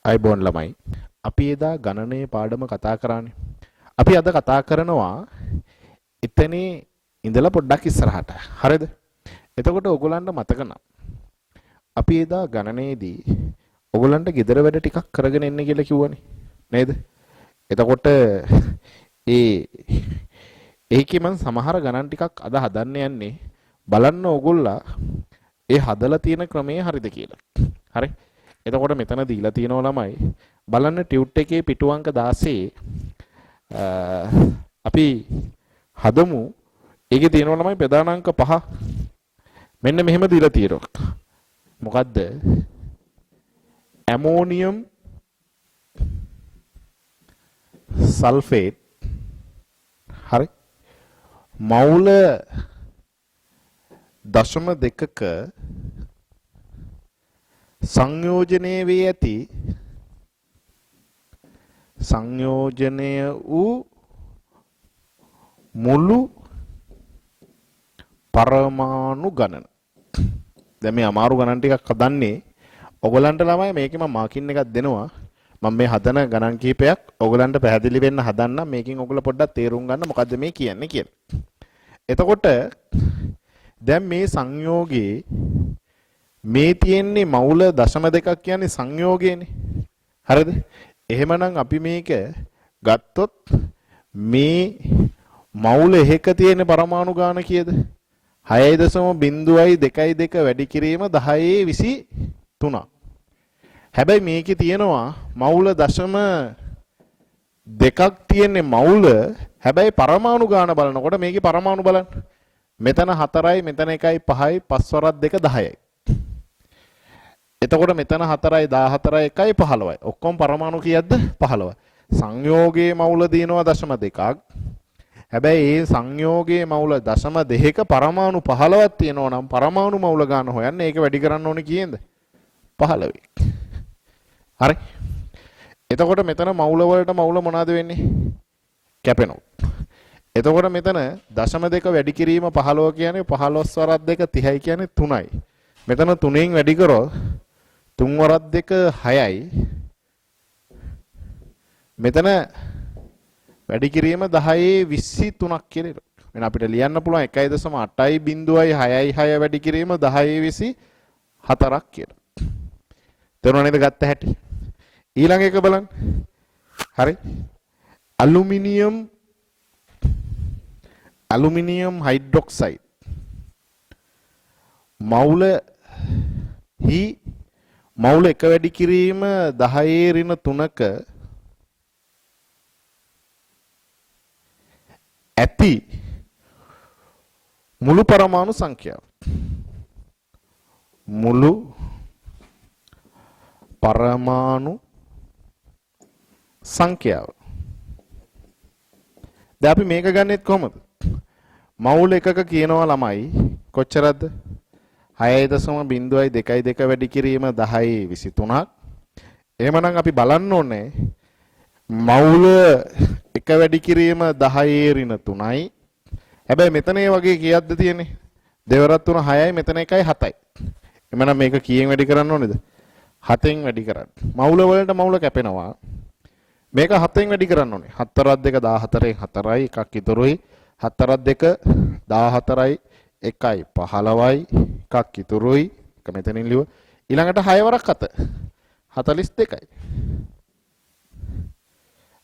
අයිබෝන් ළමයි. අපි එදා ගණනයේ පාඩම කතා කරානේ. අපි අද කතා කරනවා එතනේ ඉඳලා පොඩ්ඩක් ඉස්සරහට. හරිද? එතකොට ඔයගොල්ලන්ට මතක නම් අපි එදා ගණනයේදී ඔයගොල්ලන්ට ගෙදර වැඩ ටිකක් කරගෙන එන්න කියලා කිව්වනේ. නේද? එතකොට ඒකේ මම සමහර ගණන් ටිකක් අද හදන්න යන්නේ බලන්න ඔයගොල්ලා ඒ හදලා තියෙන ක්‍රමයේ හරිද කියලා. හරි? එතකොට මෙතන දීලා තියෙනවා ළමයි බලන්න ටියුට් එකේ පිටු අංක 16 අපි හදමු. ඒකේ තියෙනවා ළමයි ප්‍රධාන අංක 5. මෙන්න මෙහෙම දීලා තියෙනවා. මොකද්ද? ඇමෝනියම් සල්ෆේට් හරි මවුල 0.2ක සංයෝජනය වේ ඇති සංයෝජනය වූ මුළු පරමාණු ගණන. දැන් මේ අමාරු ගණන් ටිකක් හදන්නේ ඔයගලන්ට ළමයි මේකේ මම මාකින් එකක් දෙනවා. මම මේ හදන ගණන් කීපයක් ඔයගලන්ට පැහැදිලි වෙන්න හදන්න මේකෙන් ඔයගල පොඩ්ඩක් තේරුම් ගන්න මොකද්ද මේ කියන්නේ කියලා. එතකොට දැන් මේ සංයෝගයේ මේ තියෙන්නේ මවුල 0.2ක් කියන්නේ සංයෝගයනේ. හරිද? එහෙමනම් අපි මේක ගත්තොත් මේ මවුල එකක තියෙන පරමාණු ගාන කීයද? 6.02 වැඩි කිරීම 1023ක්. හැබැයි මේකේ තියෙනවා මවුල 0.2ක් තියෙන්නේ මවුල. හැබැයි පරමාණු ගාන බලනකොට මේකේ පරමාණු බලන්න. මෙතන 4යි මෙතන 1යි 5යි 5 වරක් 2 10යි. එතකොට මෙතන 4යි 14යි 1යි 15යි. ඔක්කොම පරමාණු කීයක්ද? 15. සංයෝගයේ මවුල දිනනවා 0.2ක්. හැබැයි ඒ සංයෝගයේ මවුල 0.2ක පරමාණු 15ක් තියෙනවා නම් පරමාණු මවුල ගන්න හොයන්න ඒක වැඩි කරන්න ඕනේ කීයද? 15. හරි. එතකොට මෙතන මවුල වලට මවුල මොනවද වෙන්නේ? කැපෙනවා. එතකොට මෙතන 0.2 වැඩි කිරීම 15 කියන්නේ 15 වරක් 2 30යි කියන්නේ 3යි. මෙතන 3න් වැඩි කරොත් 3 වරක් 2 6යි. මෙතන වැඩි කිරීම 1023ක් කියලා. මෙන්න අපිට ලියන්න පුළුවන් 1.8යි 0යි 6යි 6 වැඩි කිරීම 1024ක් කියලා. තේරුණා නේද ගත්ත හැටි? ඊළඟ එක බලන්න. හරි. ඇලුමිනියම් හයිඩ්‍රොක්සයිඩ් මවුල එක වැඩි කිරීම 10⁻3ක ඇති මුළු පරමාණු සංඛ්‍යාව. මුළු පරමාණු සංඛ්‍යාව. දැන් අපි මේක ගන්නෙත් කොහොමද? මවුල එකක කියනවා ළමයි කොච්චරද? 6.02 වැඩි කිරීම 1023ක්. එහෙමනම් අපි බලන්න ඕනේ මවුල එක වැඩි කිරීම 10⁻3යි. හැබැයි මෙතන ඒ වගේ කීයක්ද තියෙන්නේ? දෙවරක් 3 6යි මෙතන 1යි 7යි. එහෙමනම් මේක කීයෙන් වැඩි කරන්න ඕනේද? 7ෙන් වැඩි කරන්න. මවුල වලට මවුල කැපෙනවා. මේක 7ෙන් වැඩි කරන්න ඕනේ. 7 වරක් 2 14න් 4යි එකක් ඉතුරුයි. 7 වරක් 2 14යි 1යි 15යි එකක් ඉතුරුයි. එක මෙතනින් ලියුව. ඊළඟට 6 වරක් 7 42යි.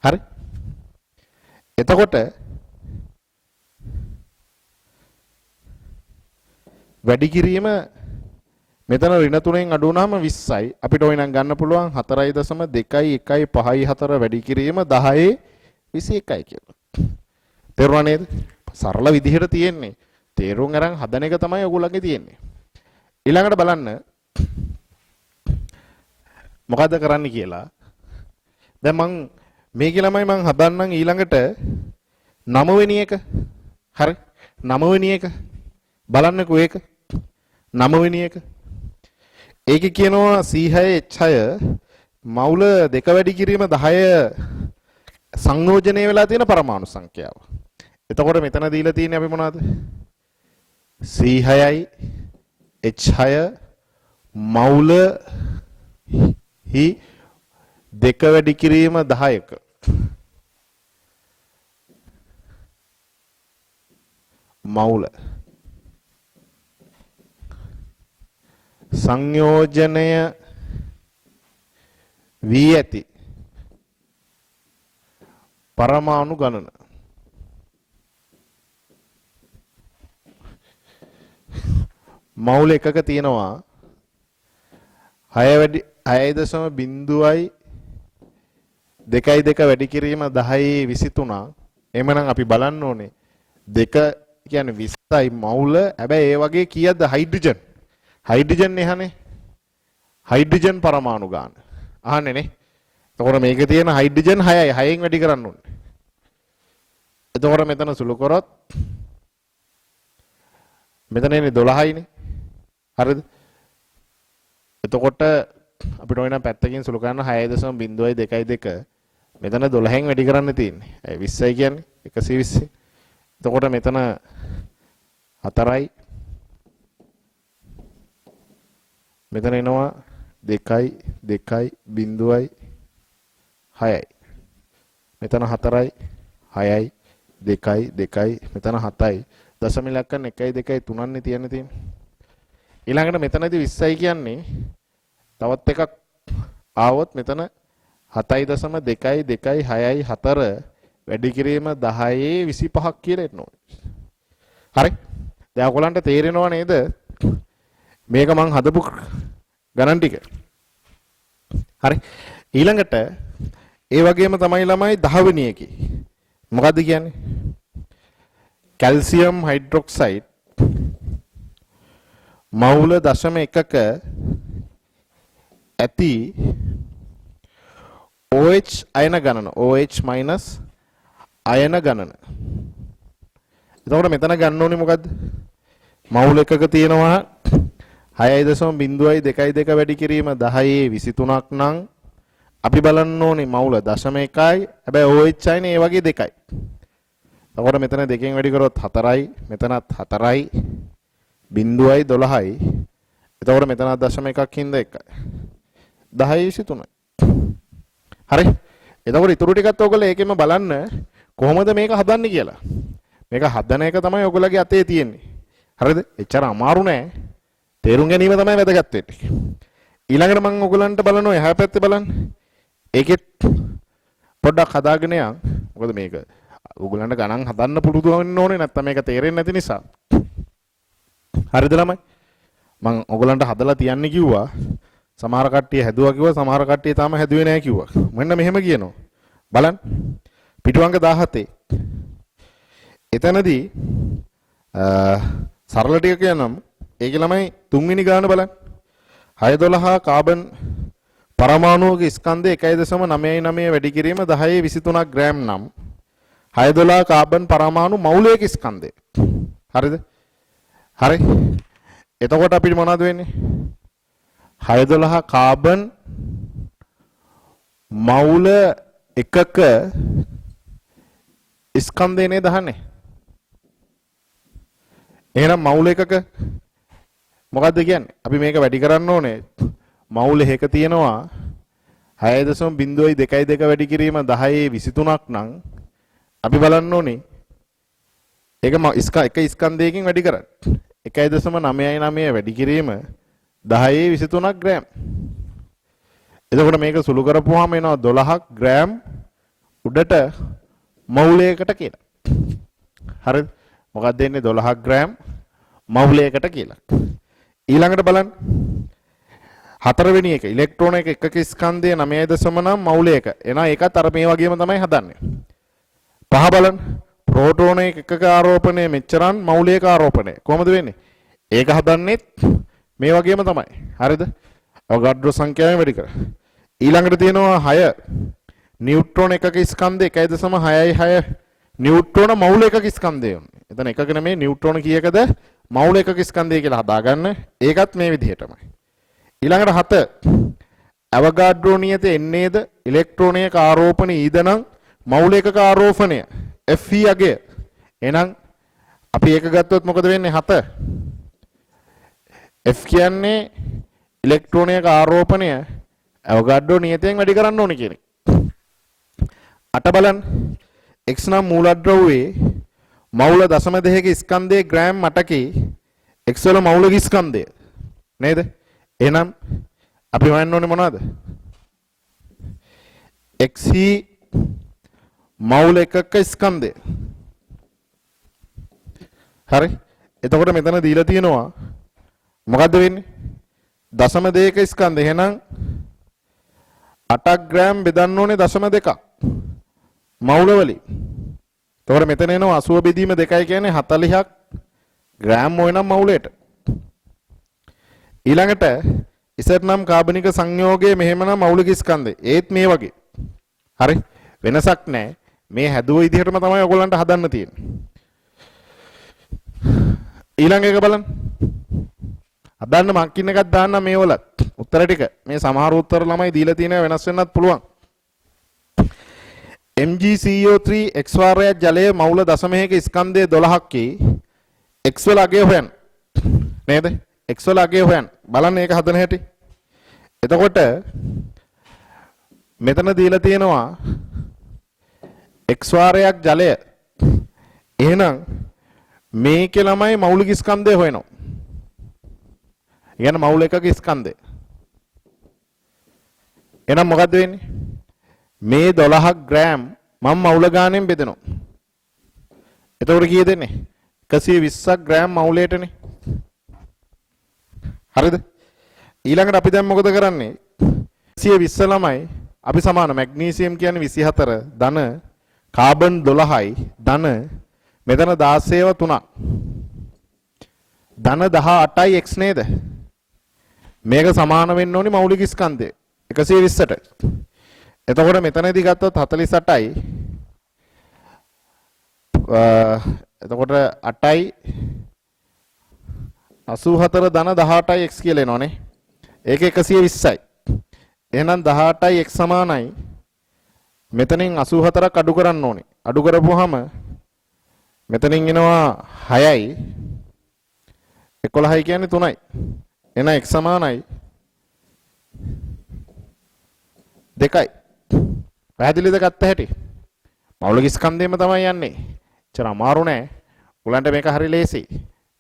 හරි? එතකොට වැඩි කිරීම මෙතන ඍණ 3න් අඩු වුණාම 20යි. අපිට ওই නම් ගන්න පුළුවන් 4.2 1 5 4 වැඩි කිරීම 10 21යි කියලා. තේරුණා නේද? සරල විදිහට තියෙන්නේ. තේරුම් අරන් හදන එක තමයි ඔයගොල්ලන්ගේ තියෙන්නේ. ඊළඟට බලන්න මොකද්ද කරන්න කියලා. දැන් මං මේකේ ළමයි මං හදන්නම් ඊළඟට 9 වෙනි එක. හරි? 9 වෙනි එක. බලන්නකෝ ඒක. 9 වෙනි එක. ඒකේ කියනවා C6H6 මවුල 2 වැඩි කිරීම 10 සංයෝජනය වෙලා තියෙන පරමාණු සංඛ්‍යාව. එතකොට මෙතන දීලා තියෙන්නේ අපි මොනවද? C6යි H6 මවුල දෙක වැඩි කිරීම 10ක මවුල සංයෝජනය වී ඇති පරමාණු ගණන මවුල එකක තියෙනවා 6.0.2යි 2 වැඩි කිරීම 10 23 එමනම් අපි බලන්න ඕනේ 2 කියන්නේ 20යි මවුල හැබැයි ඒ වගේ කීයද හයිඩ්‍රජන් එහනේ හයිඩ්‍රජන් පරමාණු ගාන අහන්නේ නේ එතකොට මේකේ තියෙන හයිඩ්‍රජන් 6යි 6න් වැඩි කරන්න ඕනේ එතකොට මෙතන සුළු කරොත් මෙතන එන්නේ 12යිනේ හරිද එතකොට අපිට ඕන නම් පැත්තකින් සුළු කරන්න 6.0.2 මෙතන 12න් වැඩි කරන්න තියෙන්නේ. ඒ 20යි කියන්නේ 120. එතකොට මෙතන 4යි. මෙතන එනවා 2යි 2යි 6යි. මෙතන 4යි 6යි 2යි 2යි මෙතන 7යි. දශම ඉලක්කම් 1යි 2යි 3න්නේ තියෙන්නේ. ඊළඟට මෙතනදී 20යි කියන්නේ තවත් එකක් ආවොත් මෙතන 7.2යි 2යි 6යි 4 වැඩි කිරීම 10 25ක් කියලා එන්න ඕනේ. හරි? දැන් ඔයගලන්ට තේරෙනව නේද? මේක මං හදපු ගණන් ටික. හරි? ඊළඟට ඒ වගේම තමයි ළමයි 10 වෙනි එකේ. මොකද්ද කියන්නේ? කැල්සියම් හයිඩ්‍රොක්සයිඩ් මවුල 0.1ක ඇති OH අයන ගණන OH minus අයන ගණන. එතකොට මෙතන ගන්න ඕනේ මොකද්ද? මවුල එකක තියෙනවා 6.0.2 වැඩි කිරීම 10 23ක් නම් අපි බලන්න ඕනේ මවුල 0.1යි හැබැයි OH අයනේ ඒ වගේ 2යි. එතකොට මෙතන 2කින් වැඩි කරොත් 4යි මෙතනත් 4යි 0යි 12යි. එතකොට මෙතන 0.1ක් හින්දා 1යි. 10 23යි. හරි. එතකොට ඊටු ටිකත් ඔයගොල්ලෝ ඒකෙම බලන්න කොහොමද මේක හදන්නේ කියලා. මේක හදන එක තමයි ඔයගොල්ලෝගේ අතේ තියෙන්නේ. හරිද? එච්චර අමාරු නෑ. තේරුම් ගැනීම තමයි වැදගත් වෙන්නේ. ඊළඟට මම ඔයගොල්ලන්ට බලනවා එහා පැත්තේ බලන්න. ඒකෙත් පොඩ්ඩක් හදාගෙන යන්න. මොකද මේක ඔයගොල්ලන්ට ගණන් හදන්න පුරුදු වෙන්න ඕනේ නැත්නම් මේක තේරෙන්නේ නැති නිසා. හරිද ළමයි? මම ඔයගොල්ලන්ට හදලා තියන්න කිව්වා. සමහර කට්ටිය හැදුවා කිව්වා සමහර කට්ටිය තාම හැදුවේ නැහැ කිව්වා. මෙන්න මෙහෙම කියනවා. බලන්න. පිටුවංග 17. එතනදී සරල ටික කියනම් ඒකේ ළමයි තුන්වෙනි ගාන බලන්න. 612 කාබන් පරමාණුක ස්කන්ධය 1.99 වැඩි කිරීම 1023ක් ග්‍රෑම් නම් 612 කාබන් පරමාණු මවුලයක ස්කන්ධය. හරිද? හරි. එතකොට අපිට මොනවද වෙන්නේ? 612 කාබන් මවුල එකක ස්කන්ධය නේද අහන්නේ? එහෙනම් මවුල එකක මොකද්ද කියන්නේ? අපි මේක වැඩි කරන්න ඕනේ. මවුල එක තියෙනවා 6.0.2 වැඩි කිරීම 10 23ක් නම් අපි බලන්න ඕනේ ඒක එක ස්කන්ධයකින් වැඩි කරන්න. 1.99 වැඩි කිරීම 10 23ක් ග්‍රෑම්. එතකොට මේක සුළු කරපුවාම එනවා 12ක් ග්‍රෑම් උඩට මවුලයකට කියලා. හරිද? මොකක්ද එන්නේ 12ක් ග්‍රෑම් මවුලයකට කියලා. ඊළඟට බලන්න. හතරවෙනි එක ඉලෙක්ට්‍රෝන එක එකක ස්කන්ධය 9.9 මවුලයක. එනවා ඒකත් අර මේ වගේම තමයි හදන්නේ. පහ බලන්න. ප්‍රෝටෝන එකක ආරෝපණය මෙච්චරන් මවුලයක ආරෝපණය. කොහොමද වෙන්නේ? ඒක හදන්නෙත් මේ වගේම තමයි. හරිද? අවගාඩ්‍රෝ සංඛ්‍යාවෙන් වැඩි කර. ඊළඟට තියෙනවා 6 නියුට්‍රෝන එකක ස්කන්ධය 1.66 නියුට්‍රෝන මවුල එකක ස්කන්ධය. එතන එකක නෙමෙයි නියුට්‍රෝන කීයකද මවුල එකක ස්කන්ධය කියලා හදාගන්න. ඒකත් මේ විදිහටමයි. ඊළඟට 7 අවගාඩ්‍රෝ නියත එන්නේද ඉලෙක්ට්‍රෝනයක ආරෝපණ ඊදනම් මවුල එකක ආරෝපණය Fe අගය. එහෙනම් අපි ඒක ගත්තොත් මොකද වෙන්නේ? 7 F කියන්නේ ඉලෙක්ට්‍රෝනයක ආරෝපණය අවොගාඩ්‍රෝ නියතයෙන් වැඩි කරන්න ඕනේ කියන එක. 8 බලන්න. x නම් මූලද්‍රව්‍යයේ මවුල 0.2ක ස්කන්ධයේ ග්‍රෑම් 8කේ x වල මවුලක ස්කන්ධය නේද? එහෙනම් අපි හොයන්න ඕනේ මොනවද? x හි මවුල එකක ස්කන්ධය. හරි. එතකොට මෙතන දීලා තියෙනවා මොකද්ද වෙන්නේ? 0.2ක ස්කන්ධය. එහෙනම් 8ක් ග්‍රෑම් බෙදන්න ඕනේ 0.2ක් මවුල වලින්. එතකොට මෙතන එනවා 80 බෙදීම 2යි කියන්නේ 40ක් ග්‍රෑම් වෙනම් මවුලයට. ඊළඟට ඉසර් නම් කාබනික සංයෝගයේ මෙහෙමනම් මවුලික ස්කන්ධය. ඒත් මේ වගේ. හරි. වෙනසක් නැහැ. මේ හැදුව විදිහටම තමයි ඔයගොල්ලන්ට හදන්න තියෙන්නේ. ඊළඟ එක බලන්න. අදන්න මක්කින් එකක් දාන්න මේ වල උත්තර ටික. මේ සමහර උත්තර ළමයි දීලා තියෙනවා වෙනස් වෙන්නත් පුළුවන්. MgCO3 x වාරයක් ජලයේ මවුල 0.1ක ස්කන්ධය 12ක් කී x වල අගය හොයන්න. නේද? x වල අගය හොයන්න. බලන්න ඒක හදන හැටි. එතකොට මෙතන දීලා තියෙනවා x වාරයක් ජලය. එහෙනම් මේකේ ළමයි මෞලික ස්කන්ධය හොයනවා. يعني මවුල එකක ස්කන්ධය. එහෙනම් මොකද්ද වෙන්නේ? මේ 12ක් ග්‍රෑම් මම මවුල ගානෙන් බෙදනවා. එතකොට කීයද දෙන්නේ? 120ක් ග්‍රෑම් මවුලයටනේ. හරිද? ඊළඟට අපි දැන් මොකද කරන්නේ? 120 ළමයි අපි සමාන මැග්නීසියම් කියන්නේ 24 ධන කාබන් 12යි ධන මෙතන 16ව 3ක් ධන 18යි x නේද? මේක සමාන වෙන්න ඕනි මෞලික ස්කන්ධය 120ට. එතකොට මෙතනදී ගත්තොත් 48යි එතකොට 8යි 84 ධන 18යි x කියලා එනවනේ. ඒක 120යි. එහෙනම් 18යි x සමානයි මෙතනින් 84ක් අඩු කරන්න ඕනේ. අඩු කරපුවාම මෙතනින් එනවා 6යි 11යි කියන්නේ 3යි. එහෙනම් x සමානයි 2යි. පැහැදිලිද ගත්ත හැටි? මෞලික ස්කන්ධයම තමයි යන්නේ. චර අමාරු නෑ. උලන්ට මේක හරි ලේසි.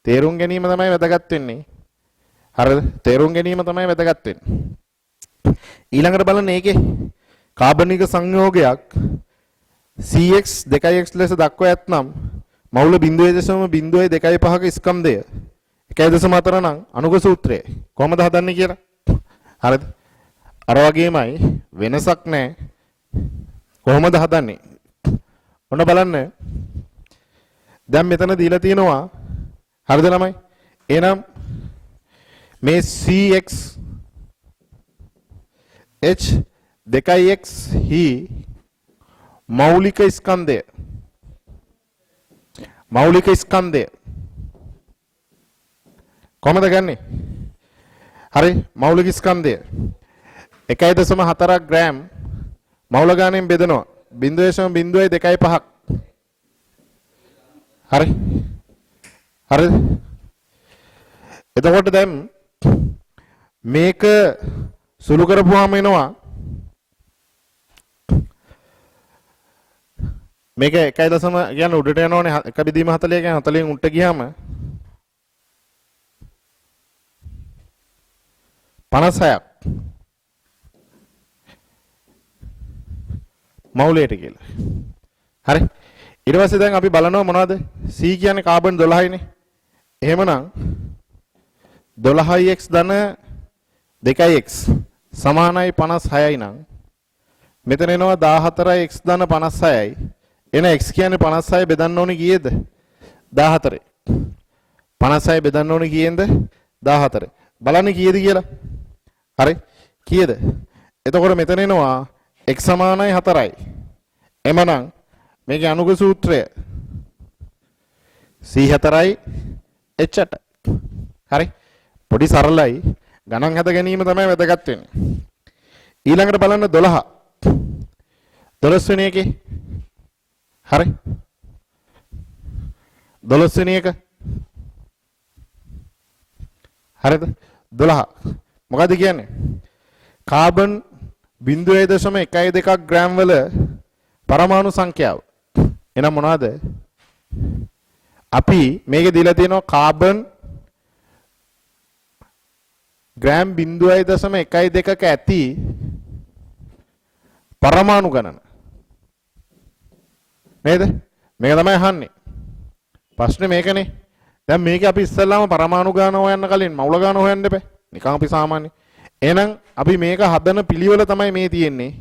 තේරුම් ගැනීම තමයි වැදගත් වෙන්නේ. හරිද? තේරුම් ගැනීම තමයි වැදගත් වෙන්නේ. ඊළඟට බලන්න මේකේ කාබනික සංයෝගයක් CX 2x ලෙස දක්වා ඇතනම් මවුල 0.02.25ක ස්කන්ධය 1.4 නම් අනුග සූත්‍රය කොහොමද හදන්නේ කියලා. හරිද? අර වගේමයි වෙනසක් නැහැ. කොහොමද හදන්නේ? ඔන්න බලන්න. දැන් මෙතන දීලා තියෙනවා. හරිද ළමයි? එහෙනම් මේ CX H 2x හි මෞලික ස්කන්ධය කොහමද ගන්නෙ? හරි මෞලික ස්කන්ධය 1.4 ග්‍රෑම් මවුල ගානෙන් බෙදනවා 0.02.5ක්. හරි හරිද? එතකොට දැන් මේක සුළු කරපුවාම එනවා මේක 1. කියන්නේ උඩට යනෝනේ 1 බෙදීම 40 කියන්නේ 40න් උඩට ගියාම 56ක් මවුලයට කියලා. හරි. ඊට පස්සේ දැන් අපි බලනවා මොනවද? C කියන්නේ කාබන් 12යිනේ. එහෙමනම් 12x ධන 2x සමානයි 56යි නම් මෙතන එනවා 14x ධන 56යි. එන x කියන්නේ 56 බෙදන්න ඕනේ කීයද? 14. 56 බෙදන්න ඕනේ කීයෙන්ද? 14. බලන්න කීයද කියලා. හරි. කීයද? එතකොට මෙතන එනවා x සමානයි 4යි. එමනම් මේකේ අනුග සූත්‍රය C4යි H8. හරි. පොඩි සරලයි. ගණන් හද ගැනීම තමයි වැදගත් වෙන්නේ. ඊළඟට බලන්න 12. 12 වෙනි එකේ. හරි. 12 වෙනි එක. හරිද? 12. මොකද කියන්නේ? කාබන් 0.12 ග්‍රෑම් වල පරමාණු සංඛ්‍යාව. එහෙනම් මොනවද? අපි මේකේ දීලා තියෙනවා කාබන් ග්‍රෑම් 0.12ක ඇති පරමාණු ගණන. නේද? මේක තමයි අහන්නේ. ප්‍රශ්නේ මේකනේ. දැන් මේකේ අපි ඉස්සෙල්ලාම පරමාණු ගාන හොයන්න කලින් මවුල ගාන හොයන්න එපා. නිකන් අපි සාමාන්‍ය. එහෙනම් අපි මේක හදන පිළිවෙල තමයි මේ තියෙන්නේ.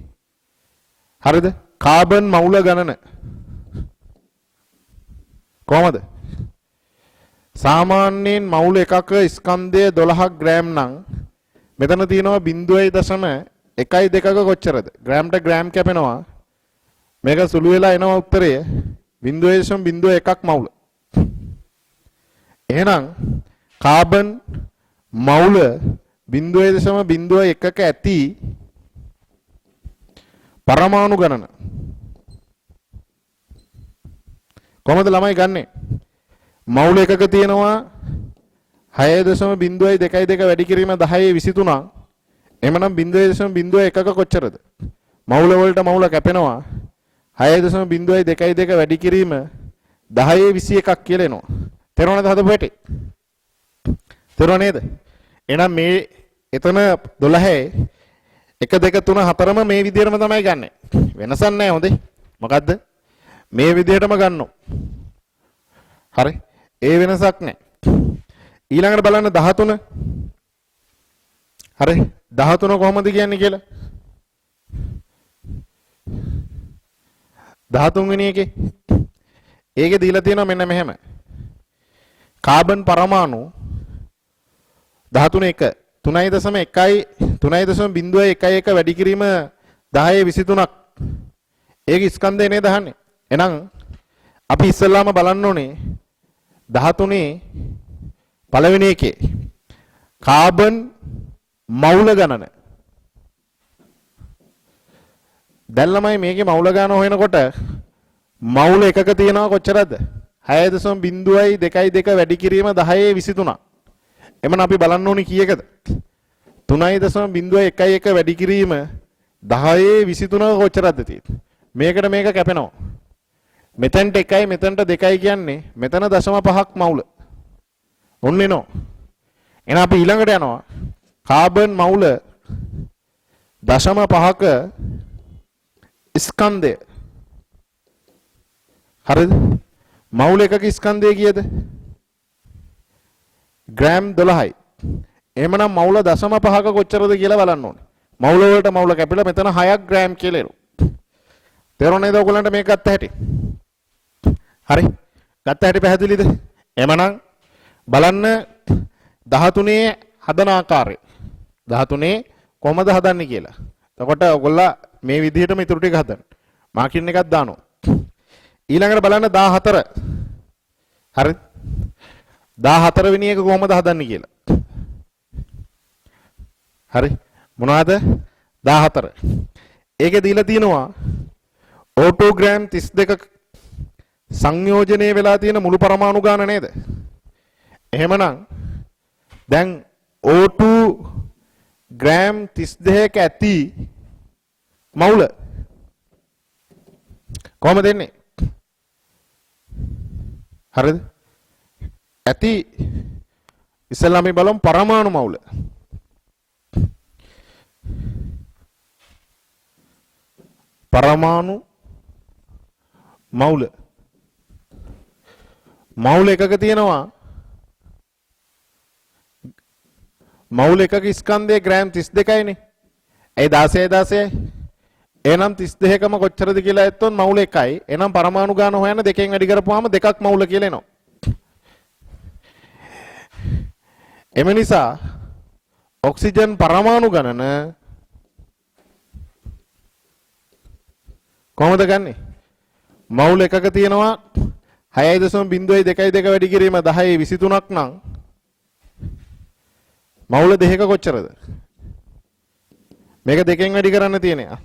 හරිද? කාබන් මවුල ගණන. කොහමද? සාමාන්‍යයෙන් මවුල එකක ස්කන්ධය 12ක් ග්‍රෑම් නම් මෙතන තියෙනවා 0.12ක කොච්චරද? ග්‍රෑම්ට ග්‍රෑම් කැපෙනවා. මේක සුළු වෙලා එනවා උත්තරය 0.01ක් මවුල. එහෙනම් කාබන් මවුල 0.01ක ඇති පරමාණු ගණන කොහොමද ළමයි ගන්නෙ? මවුල එකක තියෙනවා 6.022 වැඩි කිරීම 1023ක්. එහෙමනම් 0.01ක කොච්චරද? මවුල වලට මවුල කැපෙනවා 6.022 වැඩි කිරීම 1021ක් කියලා එනවා. තේරුණාද හදපු හැටි? තේරුණා නේද? එහෙනම් මේ එතන 12 1 2 3 4ම මේ විදිහටම තමයි ගන්නෙ. වෙනසක් නැහැ හොඳේ. මොකද්ද? මේ විදිහටම ගන්නෝ. හරි. ඒ වෙනසක් නැහැ. ඊළඟට බලන්න 13. හරි. 13 කොහොමද කියන්නේ කියලා? 13 වෙනි එකේ ඒකේ දීලා තියෙනවා මෙන්න මෙහෙම. කාබන් පරමාණු 13 1 3.1 වැඩි කිරීම 1023ක්. ඒක ස්කන්ධය නේද අහන්නේ. එහෙනම් අපි ඉස්සෙල්ලාම බලන්න ඕනේ 13 පළවෙනි එකේ කාබන් මවුල ගණන. දැන් ළමයි මේකේ මවුල ගණන හොයනකොට මවුල එකක තියෙනවා කොච්චරද? 6.022 වැඩි කිරීම 1023ක්. එමන අපි බලන්න ඕනේ කීයකද? 3.01 වැඩි කිරීම 1023ක කොච්චරද තියෙන්නේ? මේකට මේක කැපෙනවා. මෙතනට 1යි මෙතනට 2යි කියන්නේ මෙතන 0.5ක් මවුල. ඔන්නේ නෝ. එහෙනම් අපි ඊළඟට යනවා. කාබන් මවුල 0.5ක ස්කන්ධය. හරිද? මවුල එකක ස්කන්ධය කීයද? ග්‍රෑම් 12යි. එහෙමනම් මවුල 0.5ක කොච්චරද කියලා බලන්න ඕනේ. මවුල වලට මවුල කැපිලා මෙතන 6ක් ග්‍රෑම් කියලා එනවා. තේරුණාද ඔයගොල්ලන්ට මේක ගත්ත හැටි? හරි. ගත්ත හැටි පැහැදිලිද? එහෙමනම් බලන්න 13 හදන ආකාරය. 13 කොහමද හදන්නේ කියලා. එතකොට ඔයගොල්ලෝ මේ විදිහටම ඉතුරු ටික හදන්න. මාකින් එකක් දානවා. ඊළඟට බලන්න 14. හරි. 14 වෙනි එක කොහමද හදන්නේ කියලා. හරි. මොනවද? 14. ඒකේ දීලා තියෙනවා ඕටෝග්‍රෑම් 32 සංයෝජනය වෙලා තියෙන මුළු පරමාණු ගාන නේද? එහෙමනම් දැන් O2 ග්‍රෑම් 32ක ඇති මවුල කොහමද එන්නේ? හරිද? ඇති ඉස්සෙල්ලා අපි බලමු පරමාණු මවුල. පරමාණු මවුල. මවුල එකක තියෙනවා මවුල එකක ස්කන්ධය ග්‍රෑම් 32යිනේ. ඒ 16. එහෙනම් 32කම කොච්චරද කියලා ඇත්තොත් මවුල 1යි. එහෙනම් පරමාණු ගාන හොයන්න දෙකෙන් වැඩි කරපුවාම දෙකක් මවුල කියලා එනවා. එම නිසා ඔක්සිජන් පරමාණු ගණන කොහොමද ගන්නෙ? මවුල එකක තියෙනවා 6.022 වැඩි කිරීම 1023ක් නම් මවුල දෙකක කොච්චරද? මේක දෙකෙන් වැඩි කරන්න තියෙනවා.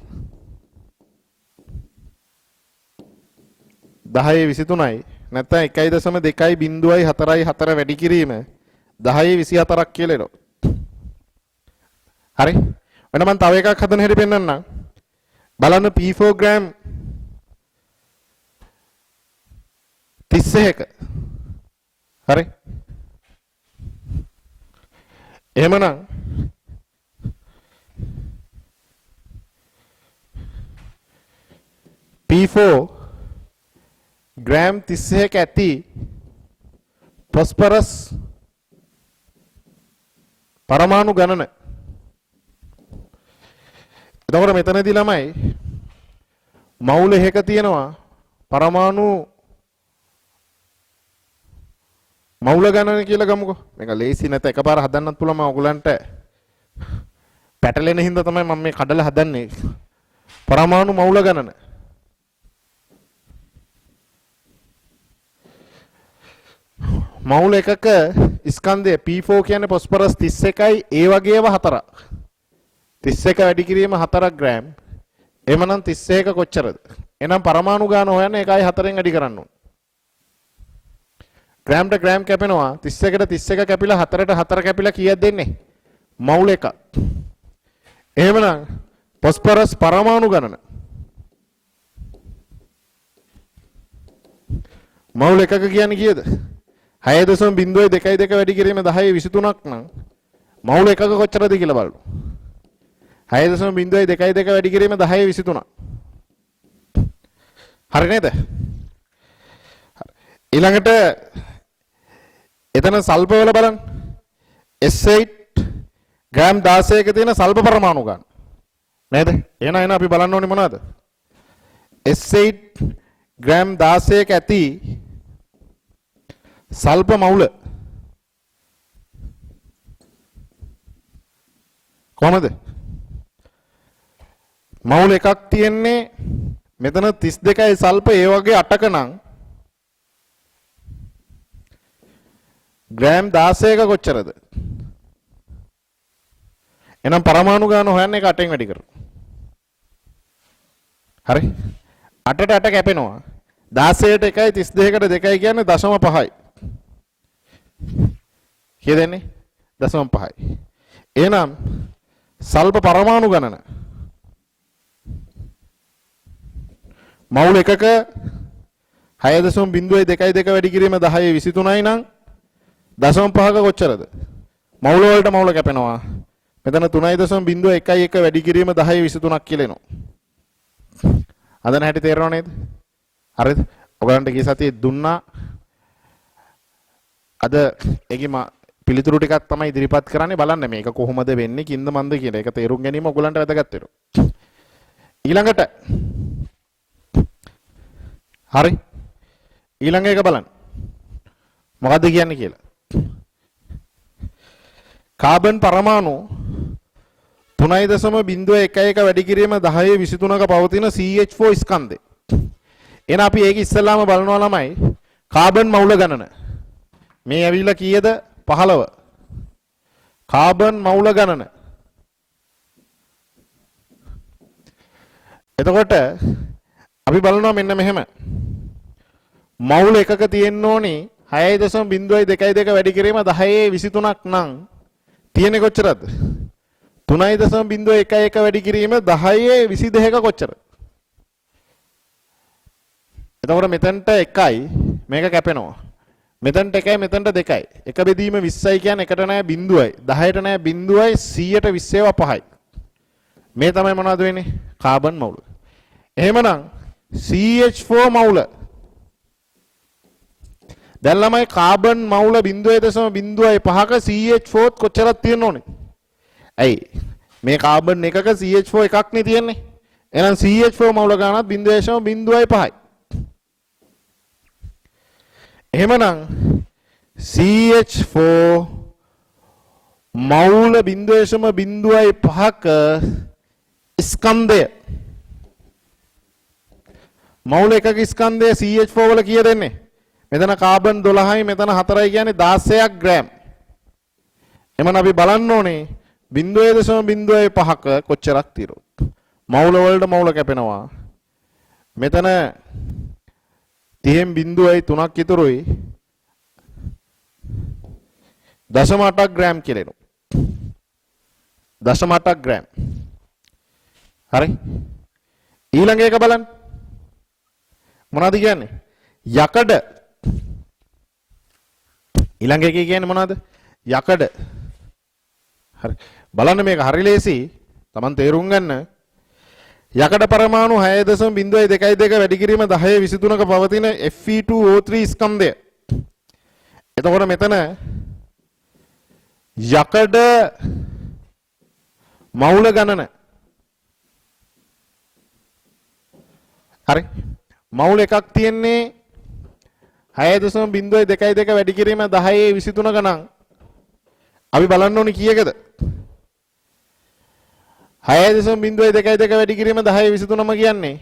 1023යි නැත්නම් 1.2.04 වැඩි කිරීම 1024ක් කියලා එනවා. හරි? වෙන මම තව එකක් හදන හැටි පෙන්නන්නම්. බලන්න P4 ග්‍රෑම් 31ක. හරි. එහෙමනම් P4 ග්‍රෑම් 31ක ඇති ෆොස්ෆරස් පරමාණු ගණන. එතකොට මෙතනදී ළමයි මවුල එකක තියෙනවා පරමාණු මවුල ගණන කියලා ගමුකෝ. මේක ලේසි නැත එකපාර හදන්නත් පුළුවන්. මම ඔයගලන්ට පැටලෙන හින්දා තමයි මම මේ කඩලා හදන්නේ. පරමාණු මවුල ගණන. මවුල එකක ස්කන්ධය P4 කියන්නේ ෆොස්ෆරස් 31යි ඒ වගේම 4ක්. 31 වැඩි කිරීම 4ක් ග්‍රෑම්. එහෙමනම් 31ක කොච්චරද? එහෙනම් පරමාණු ගාන හොයන්න 1.4න් වැඩි කරන්න ඕන. ග්‍රෑම්ට ග්‍රෑම් කැපෙනවා 31ට 31 කැපිලා 4ට 4 කැපිලා කීයක් දෙන්නේ? මවුල එකක්. එහෙමනම් ෆොස්ෆරස් පරමාණු ගණන මවුල එකක කියන්නේ කීයද? 6.02 වැඩි කිරීම 10.23ක් නම් මවුල එකක කොච්චරද කියලා බලමු. 6.02 වැඩි කිරීම 10.23ක්. හරි නේද? ඊළඟට එතන සල්ප වල බලන්න. S8 ග්‍රෑම් 16ක තියෙන සල්ප පරමාණු ගන්න. නේද? එහෙනම් අපි බලන්න ඕනේ මොනවද? S8 ග්‍රෑම් 16ක ඇති සල්ප මවුල කොහමද? මවුල එකක් තියෙන්නේ මෙතන 32යි සල්ප ඒ වගේ 8ක නම් ග්‍රෑම් 16ක කොච්චරද? එහෙනම් පරමාණු ගාන හොයන්න එක 8න් වැඩි කරමු. හරි? 8ට 8 කැපෙනවා. 16ට 1යි 32කට 2යි කියන්නේ 0.5යි. කීයද එන්නේ? 0.5යි. එහෙනම් සල්ප පරමාණු ගණන මවුල එකක 6.22 වැඩි කිරීම 10.23යි නම් 0.5ක කොච්චරද? මවුල වලට මවුල කැපෙනවා. මෙතන 3.01 වැඩි කිරීම 10.23ක් කියලා එනවා. අදන හැටි තේරෙනව නේද? හරිද? ඔයගලන්ට ගිය සතියේ දුන්නා. අද ඒකේ පිළිතුරු ටිකක් තමයි ඉදිරිපත් කරන්නේ. බලන්න මේක කොහොමද වෙන්නේ කින්ද මන්ද කියලා. ඒක තේරුම් ගැනීම ඔයගලන්ට වැදගත් වෙනවා. ඊළඟට හරි. ඊළඟ එක බලන්න. මොකද්ද කියන්නේ කියලා. කාබන් පරමාණු 3.01 වැඩි කිරීම 10.23ක පවතින CH4 ස්කන්ධය. එහෙනම් අපි ඒක ඉස්සෙල්ලාම බලනවා ළමයි කාබන් මවුල ගණන. මේ ඇවිල්ලා කීයද? 15. කාබන් මවුල ගණන. එතකොට අපි බලනවා මෙන්න මෙහෙම. මවුල එකක තියෙන්න ඕනේ 6.22 වැඩි කිරීම 10.23ක් නම් තියෙන්නේ කොච්චරද? 3.01 වැඩි කිරීම 10.22ක කොච්චර? එතකොට මෙතනට 1යි මේක කැපෙනවා. මෙතනට 1යි මෙතනට 2යි. එක බෙදීම 20යි කියන්නේ එකට නෑ 0යි. 10ට නෑ 0යි 100ට 20 ඒවා 5යි. මේ තමයි මොනවද වෙන්නේ? කාබන් මවුල. එහෙමනම් CH4 මවුල. දැන් ළමයි කාබන් මවුල 0.05ක CH4 කොච්චරක් තියෙන්න ඕනේ? ඇයි? මේ කාබන් එකක CH4 එකක් නේ තියෙන්නේ. එහෙනම් CH4 මවුල ගන්නත් 0.05යි. එහෙමනම් CH4 මවුල 0.05ක ස්කන්ධය මවුල එකක ස්කන්ධය CH4 වල කීයද එන්නේ? මෙතන කාබන් 12යි මෙතන 4යි කියන්නේ 16ක් ග්‍රෑම්. එමන් අපි බලන්න ඕනේ 0.05ක කොච්චරක් තියෙනවද? මවුල වලට මවුල කැපෙනවා. මෙතන 30න් 0.3ක් ඉතුරුයි 0.8ක් ග්‍රෑම් කියලා එනවා. 0.8ක් ග්‍රෑම්. හරි. ඊළඟ එක බලන්න. මොනවද කියන්නේ? යකඩ. ඊළඟ එකේ කියන්නේ මොනවද? යකඩ. හරි. බලන්න මේක හරි ලේසි. Taman තේරුම් ගන්න. යකඩ පරමාණු 6.022 වැඩි කිරීම 1023ක පවතින Fe2O3 ස්කන්ධය. එතකොට මෙතන යකඩ මවුල ගණන. හරි. මවුල එකක් තියෙන්නේ 6.022 වැඩි කිරීම 1023ක නම් අපි බලන්න ඕනේ කීයකද? 6.022 වැඩි කිරීම 1023ම කියන්නේ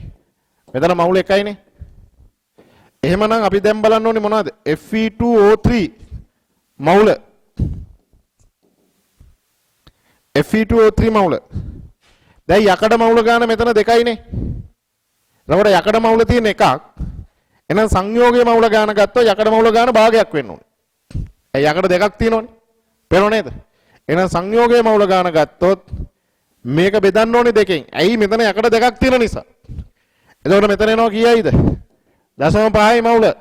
මෙතන මවුල එකයිනේ. එහෙමනම් අපි දැන් බලන්න ඕනේ මොනවද? Fe2O3 මවුල. Fe2O3 මවුල. දැන් යකඩ මවුල ගන්න මෙතන දෙකයිනේ. එතකොට යකඩ මවුල තියෙන එකක්. එහෙනම් සංයෝගයේ මවුල ගන්න ගත්තොත් යකඩ මවුල ගන්න භාගයක් වෙන්න ඕනේ. ඒ යකඩ දෙකක් තියෙනවනේ. පේනව නේද? එහෙනම් සංයෝගයේ මවුල ගන්න ගත්තොත් මේක බෙදන්න ඕනේ දෙකෙන්. ඇයි මෙතන යකඩ දෙකක් තියෙන නිසා. එතකොට මෙතන එනවා කීයයිද? 0.5යි මවුල.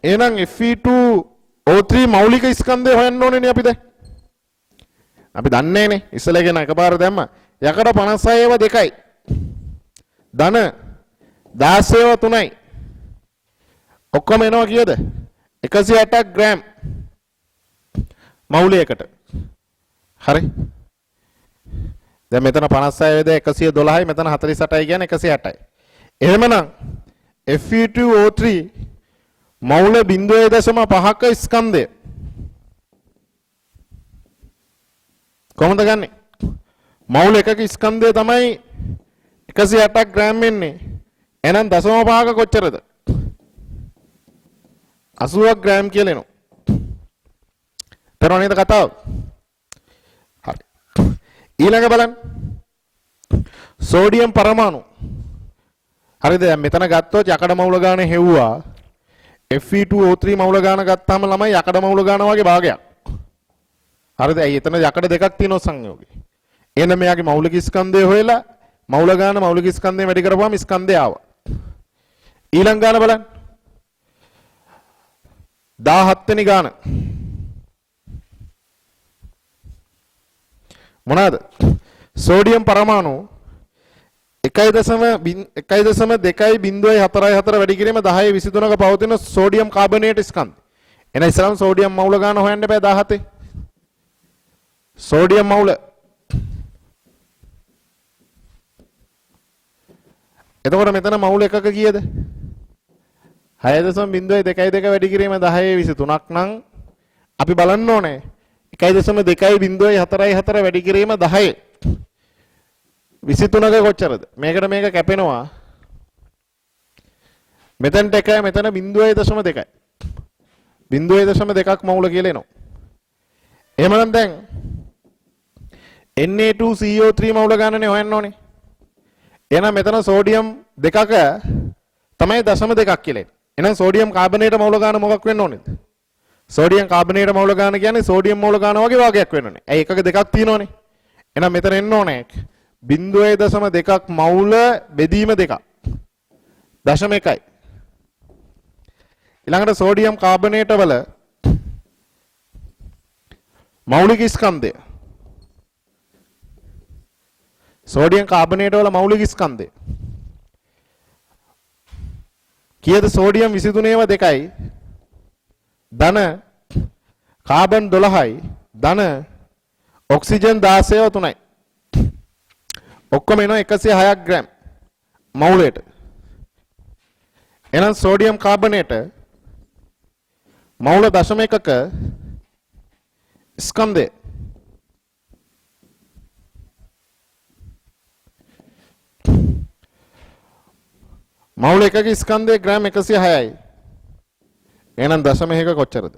එහෙනම් Fe2O3 මෞලික ස්කන්ධය හොයන්න ඕනේනේ අපි දැන්. අපි දන්නේ නේ. ඉස්සලගෙන එකපාර දැම්ම. යකඩ 56ව 2යි. ධන 16ව 3යි. ඔක්කොම එනවා කීයද? 160ක් ග්‍රෑම් මෞලයකට. හරි. දැන් මෙතන 56ද 112යි මෙතන 48යි කියන්නේ 160යි. එහෙමනම් Fe2O3 මෞල 0.5ක ස්කන්ධය කොහොමද ගන්නෙ? මෞල එකක ස්කන්ධය තමයි 160ක් ග්‍රෑම් වෙන්නේ. එහෙනම් 0.5ක කොච්චරද? 80ක් ග්‍රෑම් කියලා එනවා. තේරුණා නේද කතාව? හරි. ඊළඟ බලන්න. සෝඩියම් පරමාණු. හරිද? දැන් මෙතන ගත්තොත් යකඩ මවුල ගාන හෙව්වා. Fe2O3 මවුල ගාන ගත්තාම ළමයි යකඩ මවුල ගාන වගේ භාගයක්. හරිද? ඇයි එතන යකඩ දෙකක් තියෙනවා සංයෝගේ. එහෙනම් මෙයාගේ මෞලික ස්කන්ධය හොයලා මවුල ගාන මෞලික ස්කන්ධය වැඩි කරපුවාම ස්කන්ධය ආවා. ඊළඟ ගාන බලන්න. 17 වෙනි ගාන. මොනවාද? සෝඩියම් පරමාණු 1.2.04 වැඩි කිරීම 1023ක පවතින සෝඩියම් කාබනේට් ස්කන්ධ. එන ඉස්සරහම සෝඩියම් මවුල ගන්න හොයන්න බෑ 17. සෝඩියම් මවුල. එතකොට මෙතන මවුල එකක කීයද? 6.022 වැඩි කිරීම 1023ක් නම් අපි බලන්න ඕනේ 1.2.44 වැඩි කිරීම 10 23ක කොච්චරද? මේකට මේක කැපෙනවා. මෙතනට එකයි මෙතන 0.2යි. 0.2ක් මවුල කියලා එනවා. එහෙමනම් දැන් Na2CO3 මවුල ගන්නනේ හොයන්න ඕනේ. එහෙනම් මෙතන සෝඩියම් දෙකක තමයි 0.2ක් කියලා එන්නේ. එහෙනම් සෝඩියම් කාබනේට මවුල ගන්න මොකක් වෙන්න ඕනේද? සෝඩියම් කාබනේට මවුල ගන්න කියන්නේ සෝඩියම් මවුල ගන්න වගේ වාගයක් වෙන්න ඕනේ. ඇයි එකක දෙකක් තියෙනවනේ. එහෙනම් මෙතන එන්න ඕනේ 0.2ක් මවුල බෙදීම දෙකක්. 0.1යි. ඊළඟට සෝඩියම් කාබනේට වල මෞලික ස්කන්ධය. සෝඩියම් කාබනේට වල මෞලික ස්කන්ධය. කීයද? සෝඩියම් 23ව 2යි. ධන කාබන් 12යි. ධන ඔක්සිජන් 16ව 3යි. ඔක්කොම එනවා 106ක් ග්‍රෑම් මවුලයට. එහෙනම් සෝඩියම් කාබනේට මවුල 0.1ක ස්කන්ධය. මවුල එකක ස්කන්ධය ග්‍රෑම් 106යි. එහෙනම් 0.1 කොච්චරද?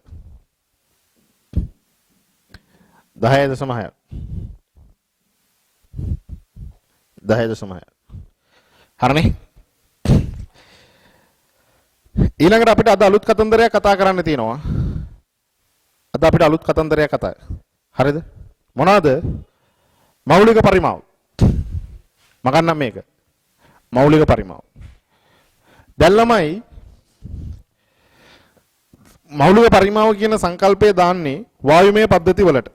10.6ක්. 10.6ක්. හරිනේ? ඊළඟට අපිට අද අලුත් කතන්දරයක් කතා කරන්න තියෙනවා. අද අපිට අලුත් කතන්දරයක් කතා. හරිද? මොනවාද? මෞලික පරිමාව. මගන්නම් මේක. මෞලික පරිමාව. දැන් ළමයි මෞලික පරිමාව කියන සංකල්පය දාන්නේ වායුමය පද්ධති වලට.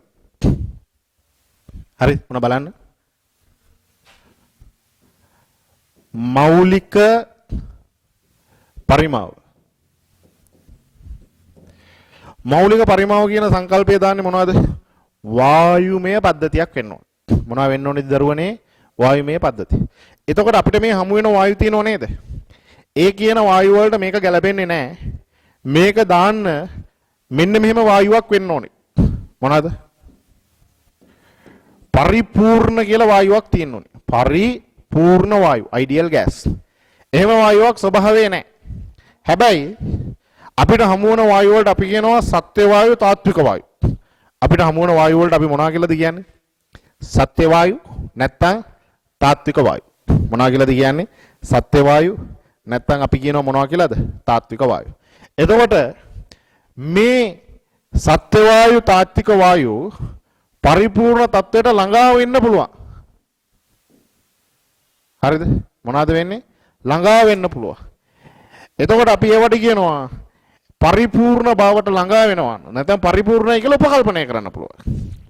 හරි මොන බලන්න. මෞලික පරිමාව. මෞලික පරිමාව කියන සංකල්පය දාන්නේ මොනවද? වායුමය පද්ධතියක් වෙන්න ඕන. මොනවා වෙන්න ඕනේද දරුවනේ? වායුමය පද්ධතිය. එතකොට අපිට මේ හමු වෙන වායු තියෙනව නේද? ඒ කියන වායු වලට මේක ගැලපෙන්නේ නැහැ. මේක දාන්න මෙන්න මෙහෙම වායුවක් වෙන්න ඕනේ. මොනවාද? පරිපූර්ණ කියලා වායුවක් තියෙන්න ඕනේ. පරිපූර්ණ වායු, ideal gas. එහෙම වායුවක් ස්වභාවයේ නැහැ. හැබැයි අපිට හමු වන වායු වලට අපි කියනවා සත්‍ය වායු, තාත්වික වායු. අපිට හමු වන වායු වලට අපි මොනවා කියලාද කියන්නේ? සත්‍ය වායු නැත්නම් තාත්වික වායු. මොනවා කියලාද කියන්නේ? සත්‍ය වායු නැත්නම් අපි කියනවා මොනවා කියලාද? තාත්වික වායු. එතකොට මේ සත්‍ය වායු, තාත්වික වායු පරිපූර්ණ තත්වයට ළඟා වෙන්න පුළුවන්. හරිද? මොනවාද වෙන්නේ? ළඟා වෙන්න පුළුවන්. එතකොට අපි ඒවට කියනවා පරිපූර්ණ භාවයට ළඟා වෙනවා. නැත්නම් පරිපූර්ණයි කියලා උපකල්පනය කරන්න පුළුවන්.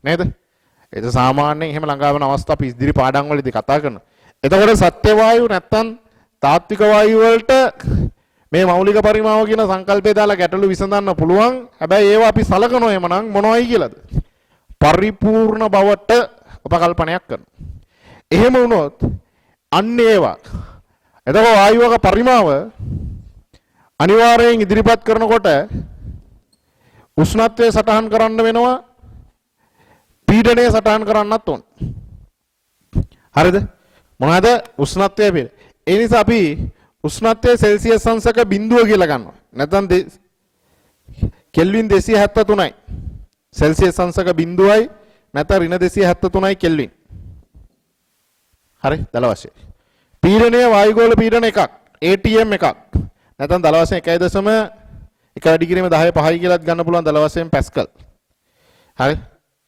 නේද? ඒක සාමාන්‍යයෙන් එහෙම ළඟා වෙන අවස්ථා අපි ඉදිරි පාඩම් වලදී කතා කරනවා. එතකොට සත්‍ය වායු නැත්නම් තාත්වික වායු වලට මේ මෞලික පරිමාව කියන සංකල්පය දාලා ගැටලු විසඳන්න පුළුවන්. හැබැයි ඒවා අපි සලකනවා එමනම් මොනවයි කියලාද? පරිපූර්ණ බවට උපකල්පනයක් කරනවා. එහෙම වුණොත් අන්න ඒවා. එතකොට වායුවක පරිමාව අනිවාර්යයෙන් ඉදිරිපත් කරනකොට උෂ්ණත්වය සටහන් කරන්න වෙනවා. පීඩනය සටහන් කරන්නත් ඕන. හරිද? මොනවාද? උෂ්ණත්වය පිළ. ඒ නිසා අපි උෂ්ණත්වය සෙල්සියස් අංශක බිඳුව කියලා ගන්නවා. නැත්නම් කෙල්වින් 273යි. සෙල්සියස් අංශක බිඳුවයි නැත්නම් ඍණ 273යි කෙල්වින්. හරි? දල වශයෙන්. පීඩනය වායුගෝල පීඩන එකක්. ATM එකක්. නැත්නම් දල වශයෙන් 1.1 වැඩි කිරීම 10.5යි කියලාත් ගන්න පුළුවන් දල වශයෙන් පැස්කල්. හරි?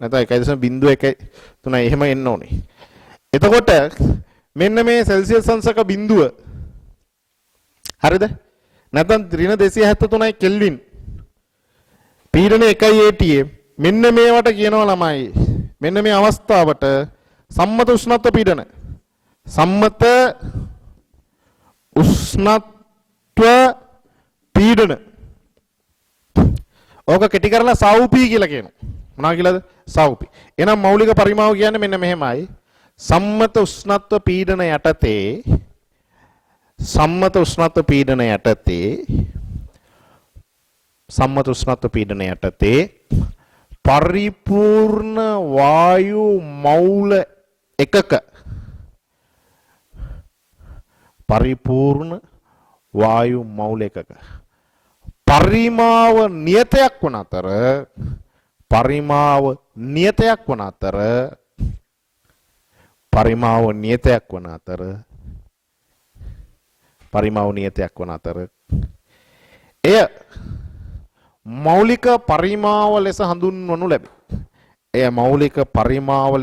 නැත්නම් 1.1.3 එහෙම එන්න ඕනේ. එතකොට මෙන්න මේ සෙල්සියස් අංශක බිඳුව හරිද? නැත්නම් ඍණ 273යි කෙල්වින්. පීඩන 1යි ATM. මෙන්න මේවට කියනවා ළමයි. මෙන්න මේ අවස්ථාවට සම්මත උෂ්ණත්ව පීඩන. සම්මත උෂ්ණත්ව පීඩන. ඕක කෙටි කරලා සෞපී කියලා කියනවා. මොනවා කියලාද? සෞපී. එහෙනම් මෞලික පරිමාව කියන්නේ මෙන්න මෙහෙමයි. සම්මත උෂ්ණත්ව පීඩන යටතේ සම්මත උෂ්ණත්ව පීඩන යටතේ පරිපූර්ණ වායු මවුල එකක පරිපූර්ණ වායු මවුල එකක පරිමාව නියතයක් වන අතර පරිමාව නියතයක් වන අතර එය මෞලික පරිමාව ලෙස හඳුන්වනු ලැබේ. එය මෞලික පරිමාව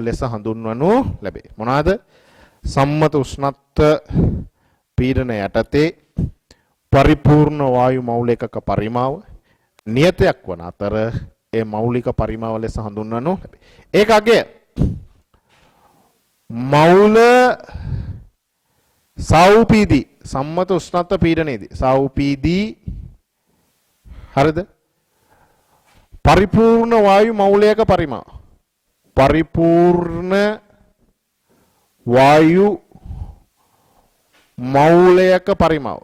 ලෙස හඳුන්වනු ලැබේ. මොනවාද? සම්මත උෂ්ණත්ව පීඩන යටතේ පරිපූර්ණ වායු මවුල එකක පරිමාව නියතයක් වන අතර ඒ මෞලික පරිමාව ලෙස හඳුන්වනු ලැබේ. ඒක අගය මවුල සෞපීදී සම්මත උෂ්ණත්ව පීඩනයේදී සෞපීදී හරිද? පරිපූර්ණ වායු මවුලයක පරිමාව පරිපූර්ණ වායු මවුලයක පරිමාව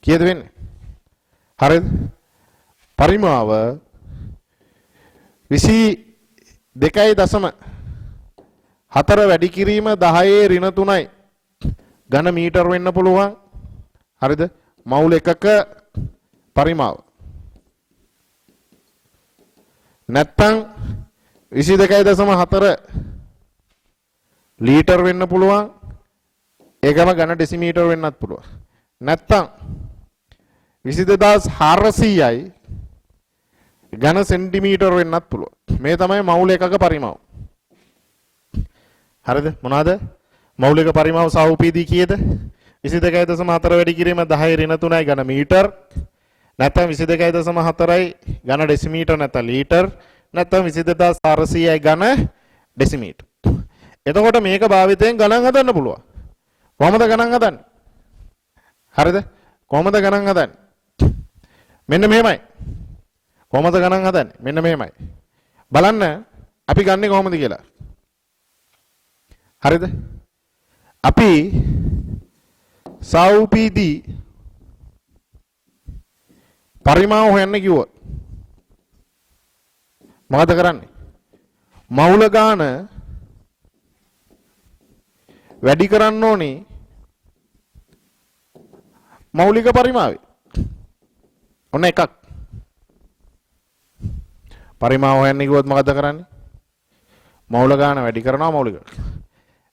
කීයද වෙන්නේ? හරිද? පරිමාව 22.4 වැඩි කිරීම 10 ඍණ 3යි ඝන මීටර වෙන්න පුළුවන්. හරිද? මවුල එකක පරිමාව. නැත්තම් 22.4 ලීටර් වෙන්න පුළුවන්. ඒකම ඝන ඩෙසිමීටර වෙන්නත් පුළුවන්. නැත්තම් 22400යි ඝන සෙන්ටිමීටර වෙන්නත් පුළුවන්. මේ තමයි මවුල එකක පරිමාව. හරිද? මොනවාද? මෞලික පරිමාව සාවුපීදී කීයද? 22.4 වැඩි කිරීම 10 ඍණ 3යි ඝන මීටර. නැත්නම් 22.4යි ඝන ඩෙසිමීටර නැත්නම් ලීටර. නැත්නම් 22400යි ඝන ඩෙසිමීටර. එතකොට මේක භාවිතයෙන් ගණන් හදන්න පුළුවන්. කොහොමද ගණන් හදන්නේ? හරිද? කොහොමද ගණන් හදන්නේ? මෙන්න මෙහෙමයි. කොහොමද ගණන් හදන්නේ? මෙන්න මෙහෙමයි. බලන්න අපි ගන්නෙ කොහොමද කියලා. හරිද? අපි සාවුපීදී පරිමාව හොයන්න කිව්වොත් මොකද කරන්නේ? මවුල ගාන වැඩි කරන්න ඕනේ මෞලික පරිමාවේ. ඔන්න එකක්. පරිමාව හොයන්න කිව්වොත් මොකද කරන්නේ? මෞල ගාන වැඩි කරනවා මෞලික.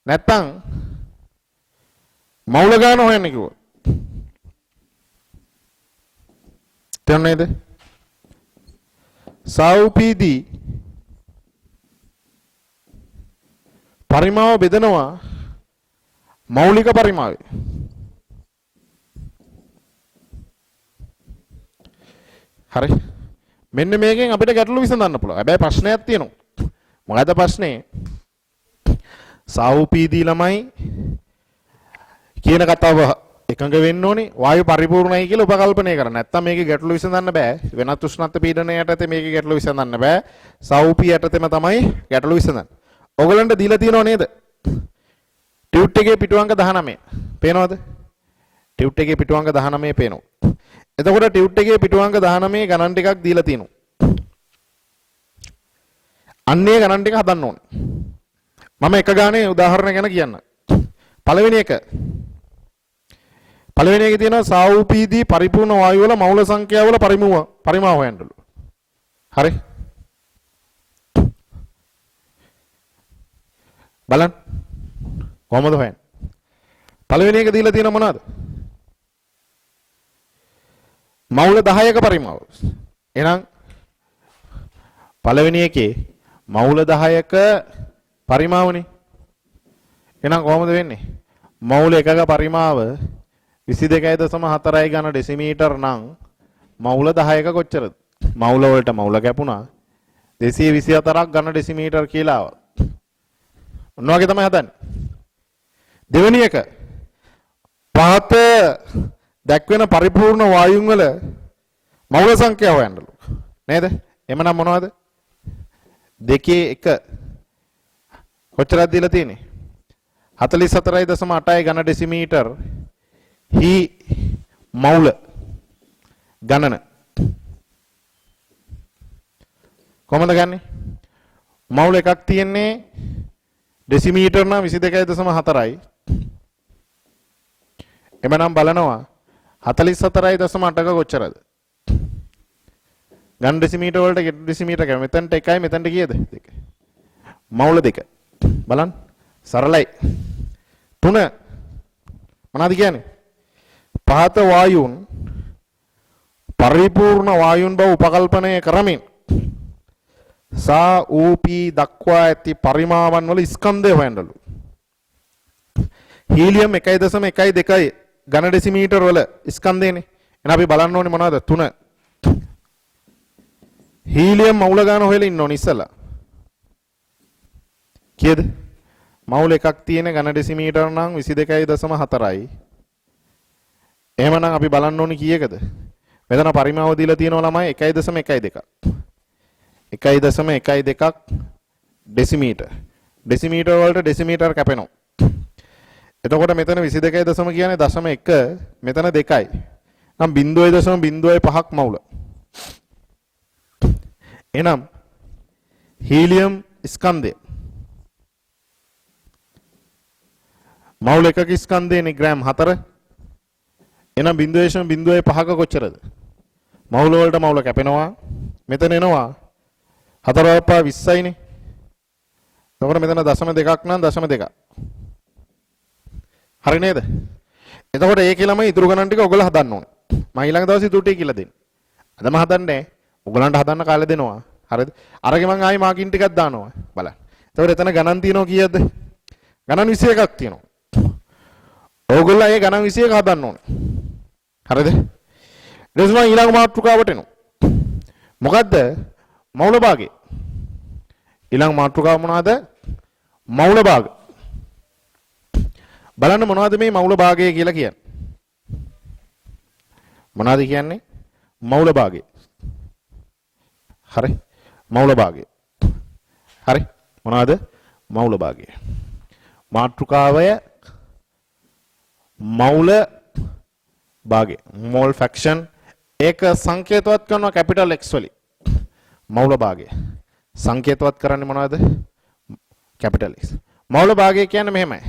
නැත්තම් මෞල ගාන හොයන්න කිව්වොත් තේරෙනවද? සාවුපීදී පරිමාව බෙදනවා මෞලික පරිමාවේ. හරි. මෙන්න මේකෙන් අපිට ගැටලු විසඳන්න පුළුවන්. හැබැයි ප්‍රශ්නයක් තියෙනවා. මොකද ප්‍රශ්නේ? සාවුපීදී ළමයි කියන කතාව එකඟ වෙන්න ඕනේ වායු පරිපූර්ණයි කියලා උපකල්පනය කරන්න. නැත්තම් මේකේ ගැටලු විසඳන්න බෑ. වෙනත් උෂ්ණත්ව පීඩනය යටතේ මේකේ ගැටලු විසඳන්න බෑ. සාවුපී යටතේම තමයි ගැටලු විසඳන්නේ. ඔයගලන්ට දීලා තියෙනව නේද? ටියුට් එකේ පිටු අංක 19. පේනවද? ටියුට් එකේ පිටු අංක 19 පේනවා. එතකොට ටියුට් එකේ පිටු අංක 19 ගණන් ටිකක් දීලා තියෙනවා. අන්නේ ගණන් ටික හදන්න ඕනේ. මම එක ගානේ උදාහරණ ගැන කියන්න. පළවෙනි එකේ තියෙනවා සාවුපීදී පරිපූර්ණ වායු වල මවුල සංඛ්‍යාව වල පරිමාව හොයන්නලු. හරි? බලන්න. කොහමද හොයන්නේ? පළවෙනි එක දීලා තියෙන මොනවද? මවුල 10ක පරිමාව. එහෙනම් පළවෙනි එකේ මවුල 10ක පරිමාවනේ. එහෙනම් කොහොමද වෙන්නේ? මවුල එකක පරිමාව 22.4යි ඝන ඩෙසිමීටර නම් මවුල 10ක කොච්චරද? මවුල වලට මවුල කැපුණා 224ක් ඝන ඩෙසිමීටර කියලා ආවා. ඔන්න වගේ තමයි හදන්නේ. දෙවෙනි එක පහත දැක්වෙන පරිපූර්ණ වායුන් වල මවුල සංඛ්‍යාව හොයන්නලු. නේද? එමනම් මොනවද? 2 1 කොච්චරද දීලා තියෙන්නේ? 44.8යි ඝන ඩෙසිමීටර හි මවුල ගණන. කොහමද ගන්නෙ? මවුල එකක් තියෙන්නේ ඩෙසිමීටර නම් 22.4යි. එමනම් බලනවා 44.8ක කොච්චරද? ඝන ඩෙසිමීටර වලට ඩෙසිමීටර එක මෙතනට 1යි මෙතනට කීයද? 2. මවුල 2. බලන්න සරලයි. 3 මොනවද කියන්නේ? පහත වායුන් පරිපූර්ණ වායුන් බව උපකල්පනය කරමින් සාවුපී දක්වා ඇති පරිමාවන් වල ස්කන්ධය හොයන්නලු. හීලියම් 1.12 ඝන ඩෙසිමීටර වල ස්කන්ධයනේ. එහෙනම් අපි බලන්න ඕනේ මොනවද? 3. හීලියම් මවුල ගන්න හොයලා ඉන්න ඕනේ ඉස්සලා. කීයද? මවුල එකක් තියෙන ඝන ඩෙසිමීටර නම් 22.4යි. එහෙමනම් අපි බලන්න ඕනේ කීයකද? මෙතන පරිමාව දීලා තියෙනවා ළමයි 1.12. 1.12ක් ඩෙසිමීටර. ඩෙසිමීටර වලට ඩෙසිමීටර කැපෙනවා. එතකොට මෙතන 22 කියන්නේ 0.1 මෙතන 2යි. නම් 0.05ක් මවුල. එහෙනම් හීලියම් ස්කන්ධය මවුල එකක ස්කන්ධයනේ ග්‍රෑම් 4. එහෙනම් 0.05ක කොච්චරද? මවුල වලට මවුල කැපෙනවා. මෙතන එනවා 4/20යිනේ. එතකොට මෙතන 0.2ක් නම් 0.2. හරි නේද? එතකොට ඒකේ ළමයි ඉතුරු ගණන් ටික ඔයගොල්ලෝ හදන්න ඕනේ. මම ඊළඟ දවසේ ඉතුරු ටික කියලා දෙන්න. අදම හදන්නේ ඔයගලන්ට හදන්න කාලේ දෙනවා. හරිද? අරගෙන මම ආයි මාකින් ටිකක් දානවා. බලන්න. එතකොට එතන ගණන් තියෙනවා කීයද? ගණන් 21ක් තියෙනවා. ඕගොල්ලෝ ඒ ගණන් 21 හදන්න ඕනේ. හරිද? ඊට පස්සේ ඊළඟ මාතෘකාවට එනවා. මොකද්ද? මෞල භාගය. ඊළඟ මාතෘකාව මොනවාද? මෞල භාග. බලන්න මොනවද මේ මෞල භාගය කියලා කියන්නේ? මොනවද කියන්නේ? මෞල භාගය. හරි? මෞල භාගය. හරි? මොනවද? මෞල භාගය. මාතෘකාවය මෞල භාගය. මෝල් ෆ්‍රැක්ෂන් ඒක සංකේතවත් කරනවා කැපිටල් X වලින්. මෞල භාගය. සංකේතවත් කරන්නේ මොනවද? Capital X. මෞල භාගය කියන්නේ මෙහෙමයි.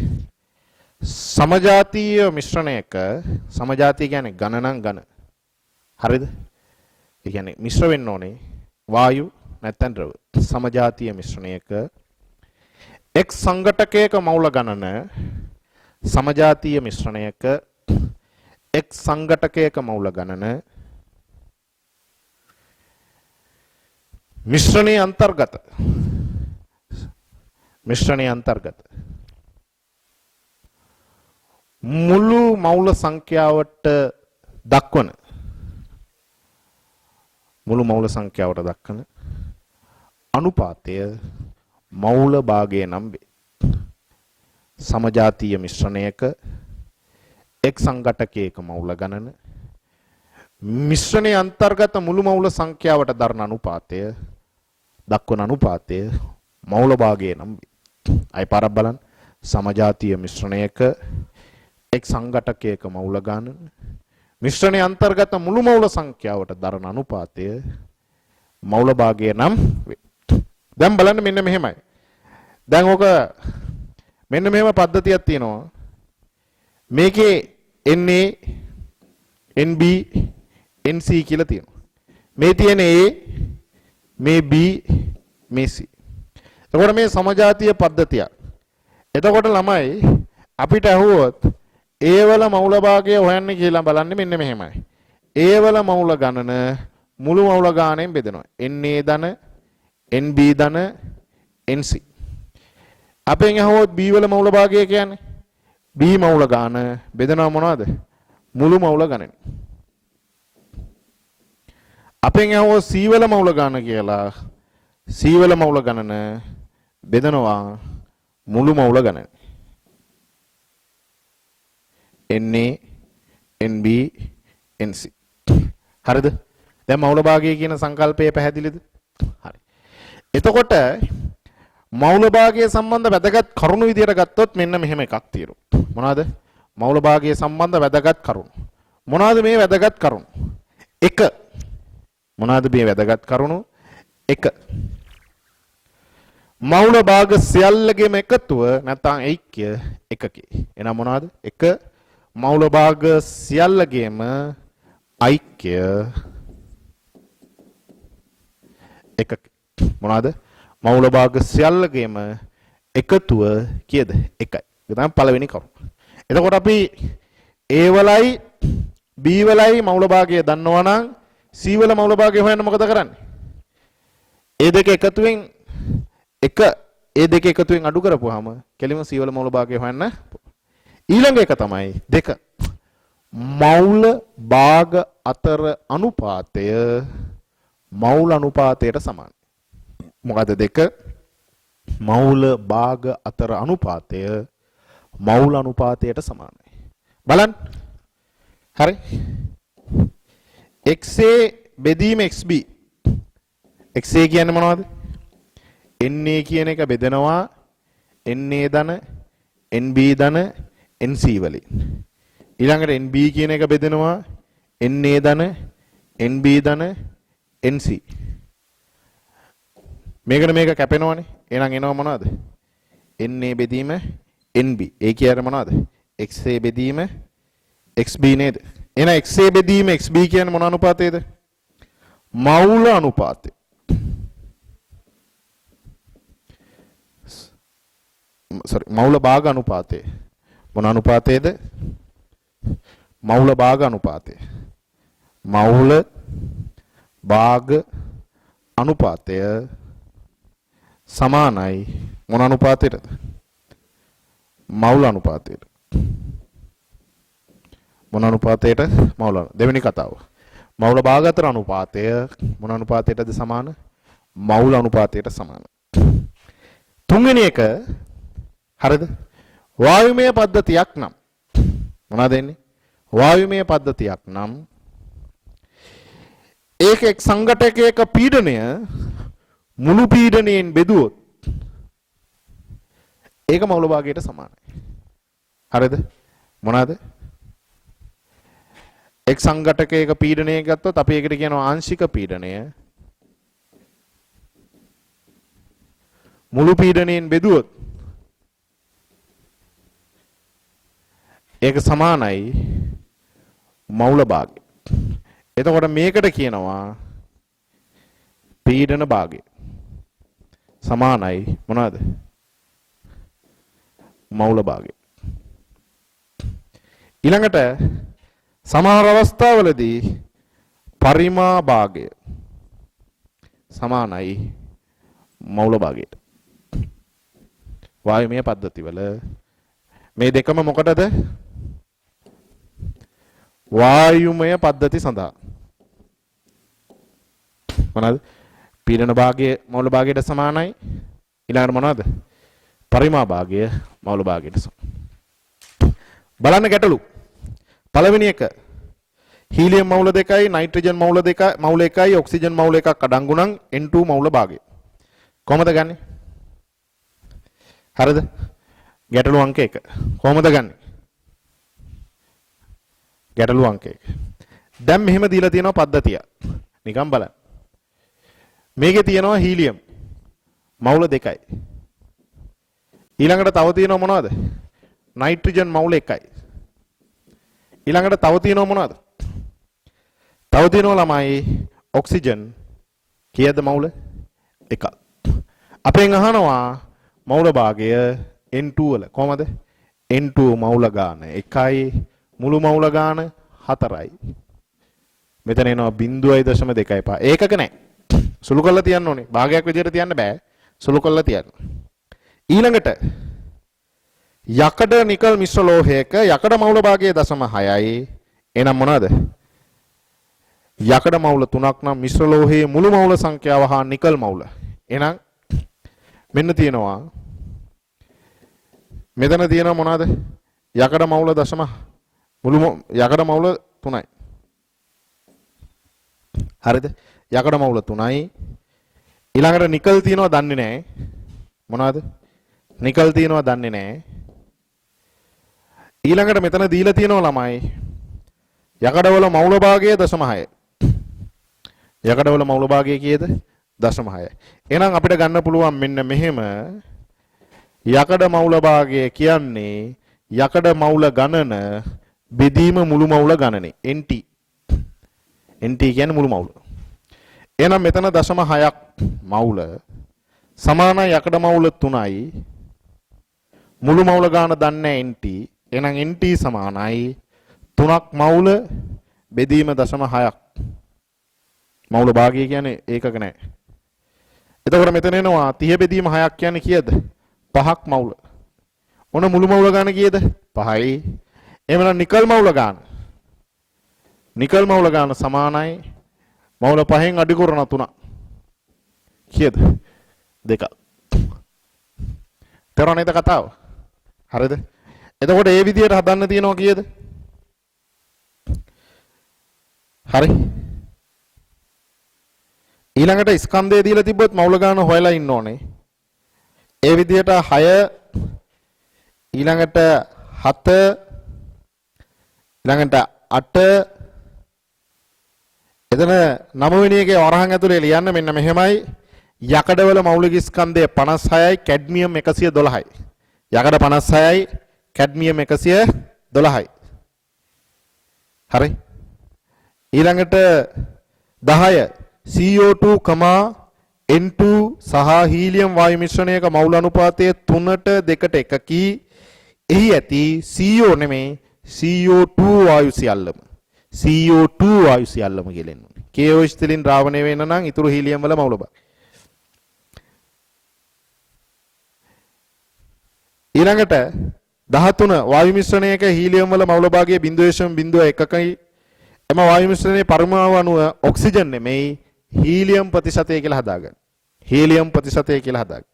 සමජාතීය මිශ්‍රණයක සමජාතීය කියන්නේ ඝන නම් ඝන. හරිද? ඒ කියන්නේ මිශ්‍ර වෙන්න ඕනේ වායු නැත්නම් ද්‍රව. සමජාතීය මිශ්‍රණයක X සංඝටකයක මෞල ගණන සමජාතීය මිශ්‍රණයක X සංඝටකයක මෞල ගණන මිශ්‍රණයේ අන්තර්ගත මුළු මෞල සංඛ්‍යාවට දක්වන අනුපාතය මෞල භාගය නම් වේ. සමජාතීය මිශ්‍රණයක එක් සංඝටකයක මෞල ගණන මිශ්‍රණයේ අන්තර්ගත මුළු මෞල සංඛ්‍යාවට දරන අනුපාතය දක්වන අනුපාතය මෞල භාගය නම් වේ. අයි පාරක් බලන්න. සමජාතීය මිශ්‍රණයක එක් සංඝටකයක මෞල ගණන මිශ්‍රණයේ අන්තර්ගත මුළු මෞල සංඛ්‍යාවට දරන අනුපාතය මෞල භාගය නම් වේ. දැන් බලන්න මෙන්න මෙහෙමයි. දැන් ඔක මෙන්න මෙහෙම පද්ධතියක් තියෙනවා. මේකේ NA NB NC කියලා තියෙනවා. මේ තියෙන A මේ B මේ C. එතකොට මේ සමජාතීය පද්ධතිය. එතකොට ළමයි අපිට අහුවොත් A වල මෞල භාගය හොයන්න කියලා බලන්නේ මෙන්න මෙහෙමයි. A වල මෞල ගණන මුළු මෞල ගාණයෙන් බෙදනවා. NA ධන NB ධන NC. අපෙන් අහුවොත් B වල මෞල භාගය කියන්නේ B මෞල ගාන බෙදනවා මොනවද? මුළු මෞල ගණන. අපෙන් අහුවොත් C වල මෞල ගාන කියලා C වල මෞල ගණන බෙදනවා මුළු මෞල ගණන. NA NB NC. හරිද? දැන් මෞල භාගය කියන සංකල්පය පැහැදිලිද? හරි. එතකොට මෞල භාගය සම්බන්ධ වැදගත් කරුණු විදියට ගත්තොත් මෙන්න මෙහෙම එකක් තියෙනවා. මොනවාද? මෞල භාගය සම්බන්ධ වැදගත් කරුණු. මොනවාද මේ වැදගත් කරුණු? 1. මොනවාද මේ වැදගත් කරුණු? 1. මෞල භාග සියල්ලගේම එකතුව නැත්නම් ඓක්‍ය එකකි. එහෙනම් මොනවාද? 1. මෞල භාග සියල්ලගේම ඓක්‍ය එකකි. මොනවාද? මෞල භාග සියල්ලගේම එකතුව කීයද? 1යි. ඒක තමයි පළවෙනි කරුණ. එතකොට අපි A වලයි B වලයි මෞල භාගය දන්නවා නම් C වල මෞල භාගය හොයන්න මොකද කරන්නේ? ඒ දෙක එකතුවෙන් අඩු කරපුවාම කෙලිම C වල මෞල භාගය හොයන්න. ඊළඟ එක තමයි 2. මෞල භාග අතර අනුපාතය මෞල අනුපාතයට සමානයි. මොකද 2? මෞල භාග අතර අනුපාතය මෞල අනුපාතයට සමානයි. බලන්න. හරි. XA බෙදීම XB. XA කියන්නේ මොනවද? NA කියන එක බෙදනවා NA ධන NB ධන NC වලින්. ඊළඟට NB කියන එක බෙදනවා NA ධන NB ධන NC. මේකට මේක කැපෙනවනේ. එහෙනම් එනවා මොනවද? NA බෙදීම NB. ඒ කියන්නේ මොනවද? XA බෙදීම XB නේද? එහෙනම් XA බෙදීම XB කියන්නේ මොන අනුපාතයේද? මෞල අනුපාතය. මෞල භාග අනුපාතය. මොන අනුපාතයේද? මෞල භාග අනුපාතය. මෞල භාග අනුපාතය සමානයි මොන අනුපාතයටද? මවුල අනුපාතයට. මොන අනුපාතයට? මවුල. දෙවෙනි කතාව. මවුල භාගතර අනුපාතය මොන අනුපාතයටද සමාන? මවුල අනුපාතයට සමාන. තුන්වෙනි එක හරිද? වායුමය පද්ධතියක් නම් මොනවද එන්නේ? වායුමය පද්ධතියක් නම් ඒක එක් සංඝටකයක පීඩනය මුළු පීඩනයෙන් බෙදුවොත් ඒක මවුල භාගයට සමානයි. හරිද? මොනවාද? එක් සංඝටකයක පීඩනය ගත්තොත් අපි ඒකට කියනවා ආංශික පීඩනය. මුළු පීඩනයෙන් බෙදුවොත් ඒක සමානයි මවුල භාගය. එතකොට මේකට කියනවා පීඩන භාගය. සමානයි මොනවාද? මවුල භාගය. ඊළඟට සමහර අවස්ථාවලදී පරිමා භාගය සමානයි මවුල භාගයට. වායුමය පද්ධතිවල මේ දෙකම මොකටද? වායුමය පද්ධති සඳහා. මොනවාද? පීඩන භාගය මවුල භාගයට සමානයි. ඊළඟට මොනවද? පරිමා භාගය මවුල භාගයට සමානයි. බලන්න ගැටලු. පළවෙනි එක හීලියම් මවුල 2යි නයිට්‍රජන් මවුල 1යි ඔක්සිජන් මවුල 1ක් අඩංගු නම් N2 මවුල භාගය. කොහමද ගන්නෙ? හරිද? ගැටලු අංක 1. කොහමද ගන්නෙ? ගැටලු අංක 1. දැන් මෙහෙම දීලා තියෙනවා පද්ධතිය. නිකන් බලන්න. මේකේ තියෙනවා හීලියම් මවුල 2යි. ඊළඟට තව තියෙනවා මොනවද? නයිට්‍රජන් මවුල 1යි. ඊළඟට තව තියෙනවා මොනවද? තව තියෙනවා ළමයි ඔක්සිජන් කීයද මවුල? 1ක්. අපෙන් අහනවා මවුල භාගය N2 වල කොහමද? N2 මවුල ගාන 1යි මුළු මවුල ගාන 4යි. මෙතන එනවා 0.25. ඒකක නැහැ. සුළු කරලා තියන්න ඕනේ. භාගයක් විදිහට තියන්න බෑ. සුළු කරලා තියන්න. ඊළඟට යකඩ නිකල් මිශ්‍ර ලෝහයක යකඩ මවුල භාගය 0.6යි. එහෙනම් මොනවාද? යකඩ මවුල 3ක් නම් මිශ්‍ර ලෝහයේ මුළු මවුල සංඛ්‍යාව හා නිකල් මවුල. එහෙනම් මෙන්න තියෙනවා. මෙතන තියෙනවා මොනවාද? යකඩ මවුල යකඩ මවුල 3යි. හරිද? යකඩ මවුල 3යි. ඊළඟට නිකල් තියෙනවා දන්නේ නැහැ. මොනවද? නිකල් තියෙනවා දන්නේ නැහැ. ඊළඟට මෙතන දීලා තියෙනවා ළමයි යකඩවල මවුල භාගය 0.6. යකඩවල මවුල භාගය කීයද? 0.6. එහෙනම් අපිට ගන්න පුළුවන් මෙන්න මෙහෙම යකඩ මවුල භාගය කියන්නේ යකඩ මවුල ගණන බෙදීම මුළු මවුල ගණනේ NT. NT කියන්නේ මුළු මවුල. එහෙනම් මෙතන 0.6ක් මවුල සමාන යකඩ මවුල 3යි මුළු මවුල ගාන දන්නේ NT. එහෙනම් NT සමානයි 3ක් මවුල බෙදීම 0.6ක්. මවුල භාගය කියන්නේ ඒකක නැහැ. එතකොට මෙතන එනවා 30 බෙදීම 6ක් කියන්නේ කීයද? 5ක් මවුල. ඔන්න මුළු මවුල ගාන කීයද? 5යි. එහෙමනම් නිකල් මවුල ගාන. නිකල් මවුල ගාන සමානයි මවුල 5න් අඩු කරන 3. කීයද? 2ක්. තේරුණා නේද කතාව? හරිද? එතකොට ඒ විදිහට හදන්න තියෙනවා කීයද? හරි. ඊළඟට ස්කන්ධය දීලා තිබ්බොත් මවුල ගාන හොයලා ඉන්න ඕනේ. ඒ විදිහට 6 ඊළඟට 7 ඊළඟට 8 එතන 9 වෙනි එකේ වරහන් ඇතුලේ ලියන්න මෙන්න මෙහෙමයි යකඩවල මෞලික ස්කන්ධය 56යි කැඩ්මියම් 112යි. යකඩ 56යි කැඩ්මියම් 112යි. හරි. ඊළඟට 10 CO2, N2 සහ හීලියම් වායු මිශ්‍රණයක මවුල අනුපාතය 3ට 2ට 1කි. එහි ඇති CO නෙමේ CO2 වායු සියල්ලම. CO2 වායු සියල්ලම කියලා එන්නේ. KOH වලින් ද්‍රාවණය වෙන්න නම් ඊතුරු හීලියම් වල මවුල භාගය. ඊළඟට 13 වායු මිශ්‍රණයක හීලියම් වල මවුල භාගයේ 0.01කයි. එම වායු මිශ්‍රණයේ පරමාණු අණුව ඔක්සිජන් නෙමෙයි හීලියම් ප්‍රතිශතය කියලා හදාගන්න. හීලියම් ප්‍රතිශතය කියලා හදාගන්න.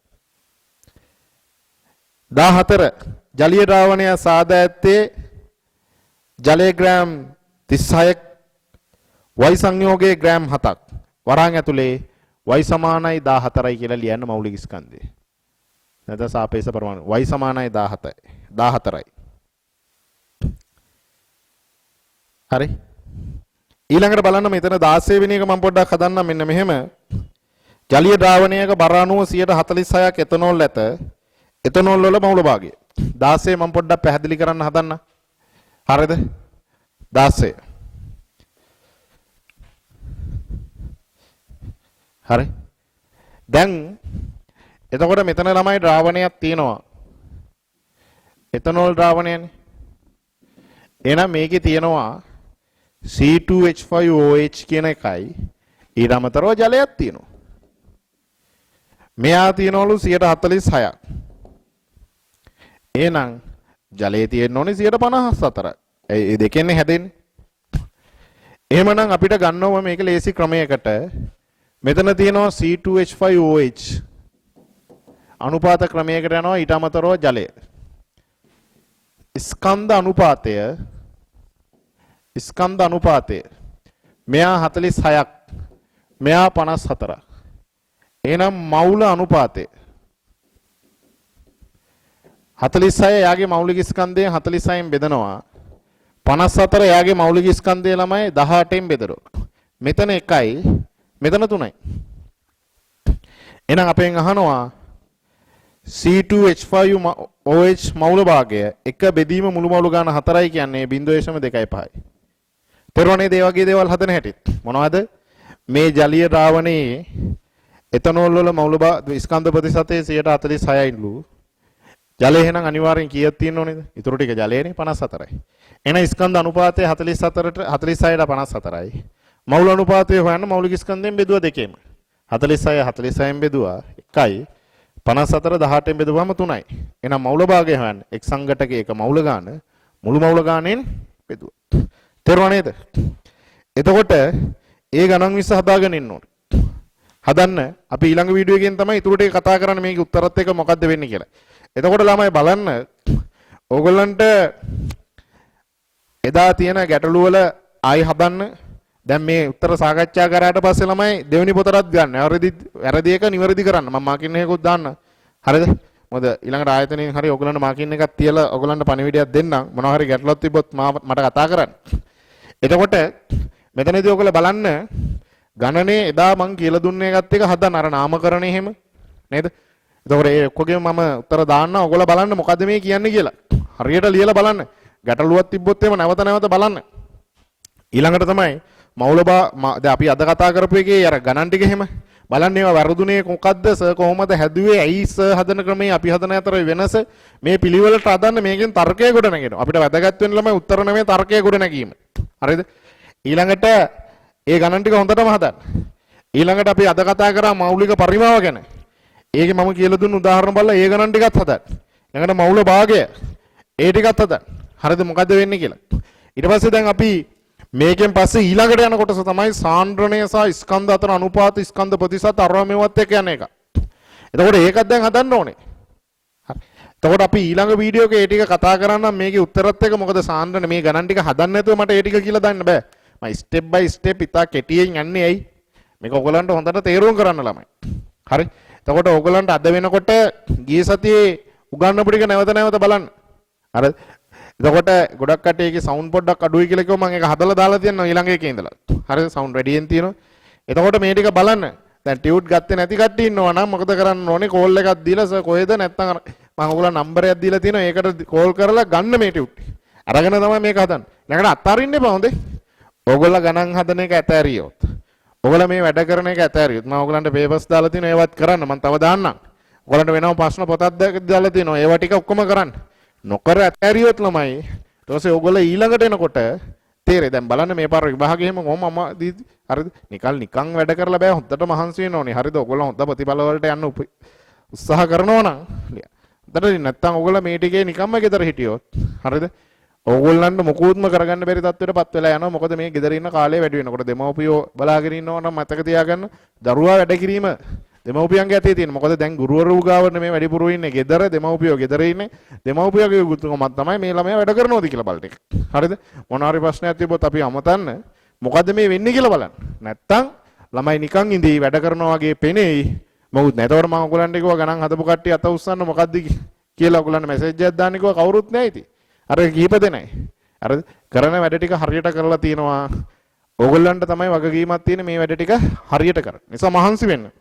14 ජලීය ද්‍රාවණය සාදා ඇත්තේ ජලයේ ග්‍රෑම් 36ක් Y සංයෝගයේ ග්‍රෑම් 7ක්. වරහන් ඇතුලේ Y සමානයි 14යි කියලා ලියන්න මෞලික ස්කන්ධය. නැත්නම් සාපේක්ෂ පරමාණු Y සමානයි 17යි 14යි. හරි. ඊළඟට බලන්න මෙතන 16 වෙනි එක මම පොඩ්ඩක් හදන්නම් මෙන්න මෙහෙම. ජලීය ද්‍රාවණයක බර අණුව 146ක් එතනෝල් ඇත. එතනෝල් වල මවුල භාගය 16 මම පොඩ්ඩක් පැහැදිලි කරන්න හදන්න. හරිද? 16. හරි. දැන් එතකොට මෙතන ළමයි ද්‍රාවණයක් තියෙනවා. එතනෝල් ද්‍රාවණයනේ. එහෙනම් මේකේ තියෙනවා C2H5OH කියන එකයි ඊට අමතරව ජලයක් තියෙනවා. මෙයා තියෙනවලු 146ක්. එහෙනම් ජලයේ තියෙන්න ඕනේ 154ක්. ඒ දෙකෙන්නේ හැදෙන්නේ. එහෙමනම් අපිට ගන්නව මේක ලේසි ක්‍රමයකට මෙතන තියෙනවා C2H5OH අනුපාත ක්‍රමයකට යනවා ඊට අමතරව ජලය. ස්කන්ධ අනුපාතය මෙයා 46ක් මෙයා 54ක්. එහෙනම් මවුල අනුපාතය 46 යාගේ මෞලික ස්කන්ධයෙන් 46න් බෙදනවා 54 යාගේ මෞලික ස්කන්ධය ළමයි 18න් බෙදනවා. මෙතන 1යි මෙතන 3යි. එහෙනම් අපෙන් අහනවා C2H5OH මවුල භාගය 1 බෙදීම මුළු මවුල ගාන 4යි කියන්නේ 0.25යි. පෙරවනේ ඒ වගේ දේවල් හදන හැටිත් මොනවද? මේ ජලීය ද්‍රාවණයේ එතනෝල් වල මවුල ස්කන්ධ ප්‍රතිශතය 146යිලු. ජලය එහෙනම් අනිවාර්යෙන් කීයක් තියෙන්න ඕනේද? ඊටු ටික ජලයනේ 54යි. එහෙනම් ස්කන්ධ අනුපාතය 44ට 46ට 54යි. මවුල අනුපාතය හොයන්න මෞලික ස්කන්ධයෙන් බෙදුවා දෙකේම. 46 46න් බෙදුවා 1යි. 54 18න් බෙදුවාම 3යි. එහෙනම් මවුල භාගය හොයන්න එක් සංඝටකයක මවුල ගාන මුළු මවුල ගානෙන් බෙදුවා. තේරුණා නේද? එතකොට ඒ ගණන් විස්ස හදාගෙන ඉන්න ඕනේ. හදන්න අපි ඊළඟ වීඩියෝ එකෙන් තමයි ඊටු ටික කතා කරන්නේ මේකේ උත්තරත් එක්ක මොකද්ද වෙන්නේ කියලා. එතකොට ළමයි බලන්න ඕගොල්ලන්ට එදා තියෙන ගැටලු වල ආයි හදන්න. දැන් මේ උත්තර සාකච්ඡා කරාට පස්සේ ළමයි දෙවෙනි පොතටත් ගන්න. වැරදි එක නිවැරදි කරන්න. මම මාකින් එකකුත් දාන්න. හරිද? මොකද ඊළඟට ආයතනයෙන් හරි ඕගොල්ලන්ට මාකින් එකක් තියලා ඕගොල්ලන්ට පණිවිඩයක් දෙන්නම්. මොනවා හරි ගැටලුවක් තිබ්බොත් මට කතා කරන්න. එතකොට මෙතනදී ඔයගොල්ලෝ බලන්න ගණනේ එදා මං කියලා දුන්නේ එකත් එක හදන්න අර නාමකරණය එහෙම නේද? එතකොට ඒ ඔක්කොගෙම මම උත්තර දාන්න ඔයගොල්ලෝ බලන්න මොකද්ද මේ කියන්නේ කියලා. හරියට ලියලා බලන්න. ගැටලුවක් තිබ්බොත් එහෙම නැවත බලන්න. ඊළඟට තමයි දැන් අපි අද කතා කරපු එකේ අර ගණන් ටික එහෙම බලන්න ඒවා වැරදුනේ මොකද්ද සර් කොහොමද හැදුවේ ඇයි සර් හදන ක්‍රමයේ අපි හදන අතර වෙනස මේ පිළිවෙලට හදන්න මේකෙන් තර්කය ගොඩ නැගෙනවා. අපිට වැදගත් වෙන ළමයි උත්තර නෙමෙයි තර්කය ගොඩ නැගීම. හරිද? ඊළඟට ඒ ගණන් ටික හොඳටම හදන්න. ඊළඟට අපි අද කතා කරා මෞලික පරිමාව ගැන. ඒකේ මම කියලා දුන්න උදාහරණ බලලා ඒ ගණන් ටිකත් හදන්න. ඊළඟට මෞල භාගය ඒ ටිකත් හදන්න. හරිද මොකද්ද වෙන්නේ කියලා. ඊට පස්සේ දැන් අපි මේකෙන් පස්සේ ඊළඟට යන කොටස තමයි සාන්ද්‍රණය සහ ස්කන්ධ අතර අනුපාත ස්කන්ධ ප්‍රතිශත අරවා මේවත් එක්ක යන එක. එතකොට ඒකත් දැන් හදන්න ඕනේ. හරි. එතකොට අපි ඊළඟ වීඩියෝ එකේ ඒ ටික කතා කරන්නම් මේකේ උත්තරත් එක්ක මොකද සාන්ද්‍රණ මේ ගණන් ටික හදන්න නැතුව මට ඒ ටික කියලා දාන්න බෑ. මම ස්ටෙප් බයි ස්ටෙප් ඉතා කෙටියෙන් යන්නේ ඇයි? මේක ඔයගලන්ට හොඳට තේරුම් කරන්න ළමයි. හරි. එතකොට ඔයගලන්ට අද වෙනකොට ගිය සතියේ උගන්වපු ටික නැවත බලන්න. හරි. එතකොට ගොඩක් කට්ටියගේ සවුන්ඩ් පොඩ්ඩක් අඩුයි කියලා කිව්වම මම ඒක හදලා දාලා තියෙනවා ඊළඟ එකේ ඉඳලා. හරිද? සවුන්ඩ් රෙඩියෙන් තියෙනවා. එතකොට මේ ටික බලන්න. දැන් ටියුට් ගත්තේ නැති කට්ටිය ඉන්නවා නම් මොකද කරන්න ඕනේ? කෝල් එකක් දීලා සර් කොහෙද නැත්නම් මම ඔයගොල්ලෝ නම්බරයක් දීලා තියෙනවා. ඒකට කෝල් කරලා ගන්න මේ ටියුට්. අරගෙන තමයි මේක හදන්නේ. නැකට අත්හරින්න එපා හොඳේ. ඔයගොල්ලෝ ගණන් හදන එක ඇතෑරියොත්. ඔයගොල්ලෝ මේ වැඩ කරන එක ඇතෑරියොත් මම ඔයගලන්ට පේපර්ස් දාලා තියෙනවා ඒවත් කරන්න. මම තව දාන්නම්. ඔයගලන්ට වෙනම ප්‍රශ්න පොතක් දාලා තියෙනවා. ඒවා ටික ඔක්කොම කරන්න. නොකර ඇතෑරියොත් ළමයි ඊට පස්සේ ඔයගොල්ලෝ ඊළඟට එනකොට තේරෙයි. දැන් බලන්න මේ පාර විභාගේ එහෙම කොහොම හරිද? නිකන් වැඩ කරලා බෑ. හොඳට මහන්සි වෙන්න ඕනේ. හරිද? ඔයගොල්ලෝ හොඳ ප්‍රතිඵල වලට යන්න උත්සාහ කරනවා නම් හොඳට නැත්තම් ඔයගොල්ලෝ මේ ටිකේ නිකම්ම ගෙදර හිටියොත් හරිද? ඕගොල්ලන්ට මොකුත්ම කරගන්න බැරි තත්ත්වයකටපත් වෙලා යනවා. මොකද මේ ගෙදර ඉන්න කාලය වැඩි වෙනකොට දෙමව්පියෝ බලාගෙන ඉන්නවා නම් මතක තියාගන්න දරුවා වැඩ කිරීම දෙමව්පියන්ගේ අතේ තියෙන. මොකද දැන් ගුරුවරු ගාවට මේ වැඩිපුර ඉන්නේ ගෙදර දෙමව්පියෝ ගෙදර ඉන්නේ. දෙමව්පියගේ යුතුයකමක් තමයි මේ ළමයා වැඩ කරනවද කියලා බලන එක. හරිද? මොනවා හරි ප්‍රශ්නයක් තිබ්බොත් අපි අමතන්න මොකද්ද මේ වෙන්නේ කියලා බලන්න. නැත්තම් ළමයි නිකන් ඉඳී වැඩ කරනවා වගේ පෙනෙයි. මොකුත් නැතවට මම ඔයගලන්ට කිව්වා ගණන් හදපු කට්ටිය අත උස්සන්න මොකද්ද කියලා ඔයගලන්ට මැසේජ් එකක් දාන්න කිව්වා කවුරුත් නැහැ ඉතින්. අර කීප දෙනයි. හරිද? කරන වැඩ ටික හරියට කරලා තියෙනවා. ඕගොල්ලන්ට තමයි වගකීමක් තියෙන්නේ මේ වැඩ ටික හරියට කරන්න. නිසා මහන්සි වෙන්න.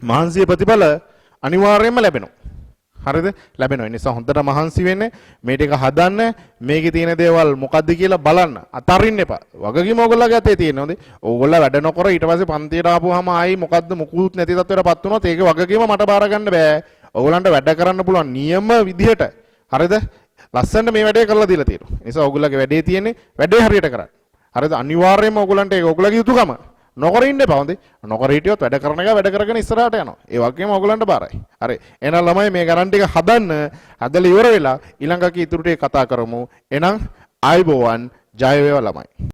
මහන්සියේ ප්‍රතිඵල අනිවාර්යයෙන්ම ලැබෙනවා. හරිද? ලැබෙනවා. ඒ නිසා හොඳට මහන්සි වෙන්න. මේ ටික හදන්න. මේකේ තියෙන දේවල් මොකද්ද කියලා බලන්න. අතරින්න එපා. වගකීම ඕගොල්ලෝගේ අතේ තියෙනවා. හොඳේ. ඕගොල්ලෝ වැඩ නොකර ඊට පස්සේ පන්තියට ආපුවාම ආයි මොකද්ද මුකුත් නැති තත්ත්වයකටපත් වුණොත් ඒකේ වගකීම මට බාර ගන්න බෑ. ඕගොල්ලන්ට වැඩ කරන්න පුළුවන් නියම විදිහට. හරිද? ලස්සනට මේ වැඩේ කරලා දීලා තියෙනවා. ඒ නිසා ඔයගොල්ලෝගේ වැඩේ තියෙන්නේ වැඩේ හරියට කරන්න. හරිද? අනිවාර්යයෙන්ම ඔයගොල්ලන්ට ඒක ඔයගොල්ලෝගේ යුතුයකම. නොකර ඉන්න එපා හොඳේ. නොකර හිටියොත් වැඩ කරන එක වැඩ කරගෙන ඉස්සරහට යනවා. ඒ වගේම ඔයගොල්ලන්ට බාරයි. හරි. එහෙනම් ළමයි මේ ගණන් ටික හදන්න. හදලා ඉවර වෙලා ඊළඟ කී ඉතුරු ටික කතා කරමු. එහෙනම් ආයිබෝවන් ජය වේවා ළමයි.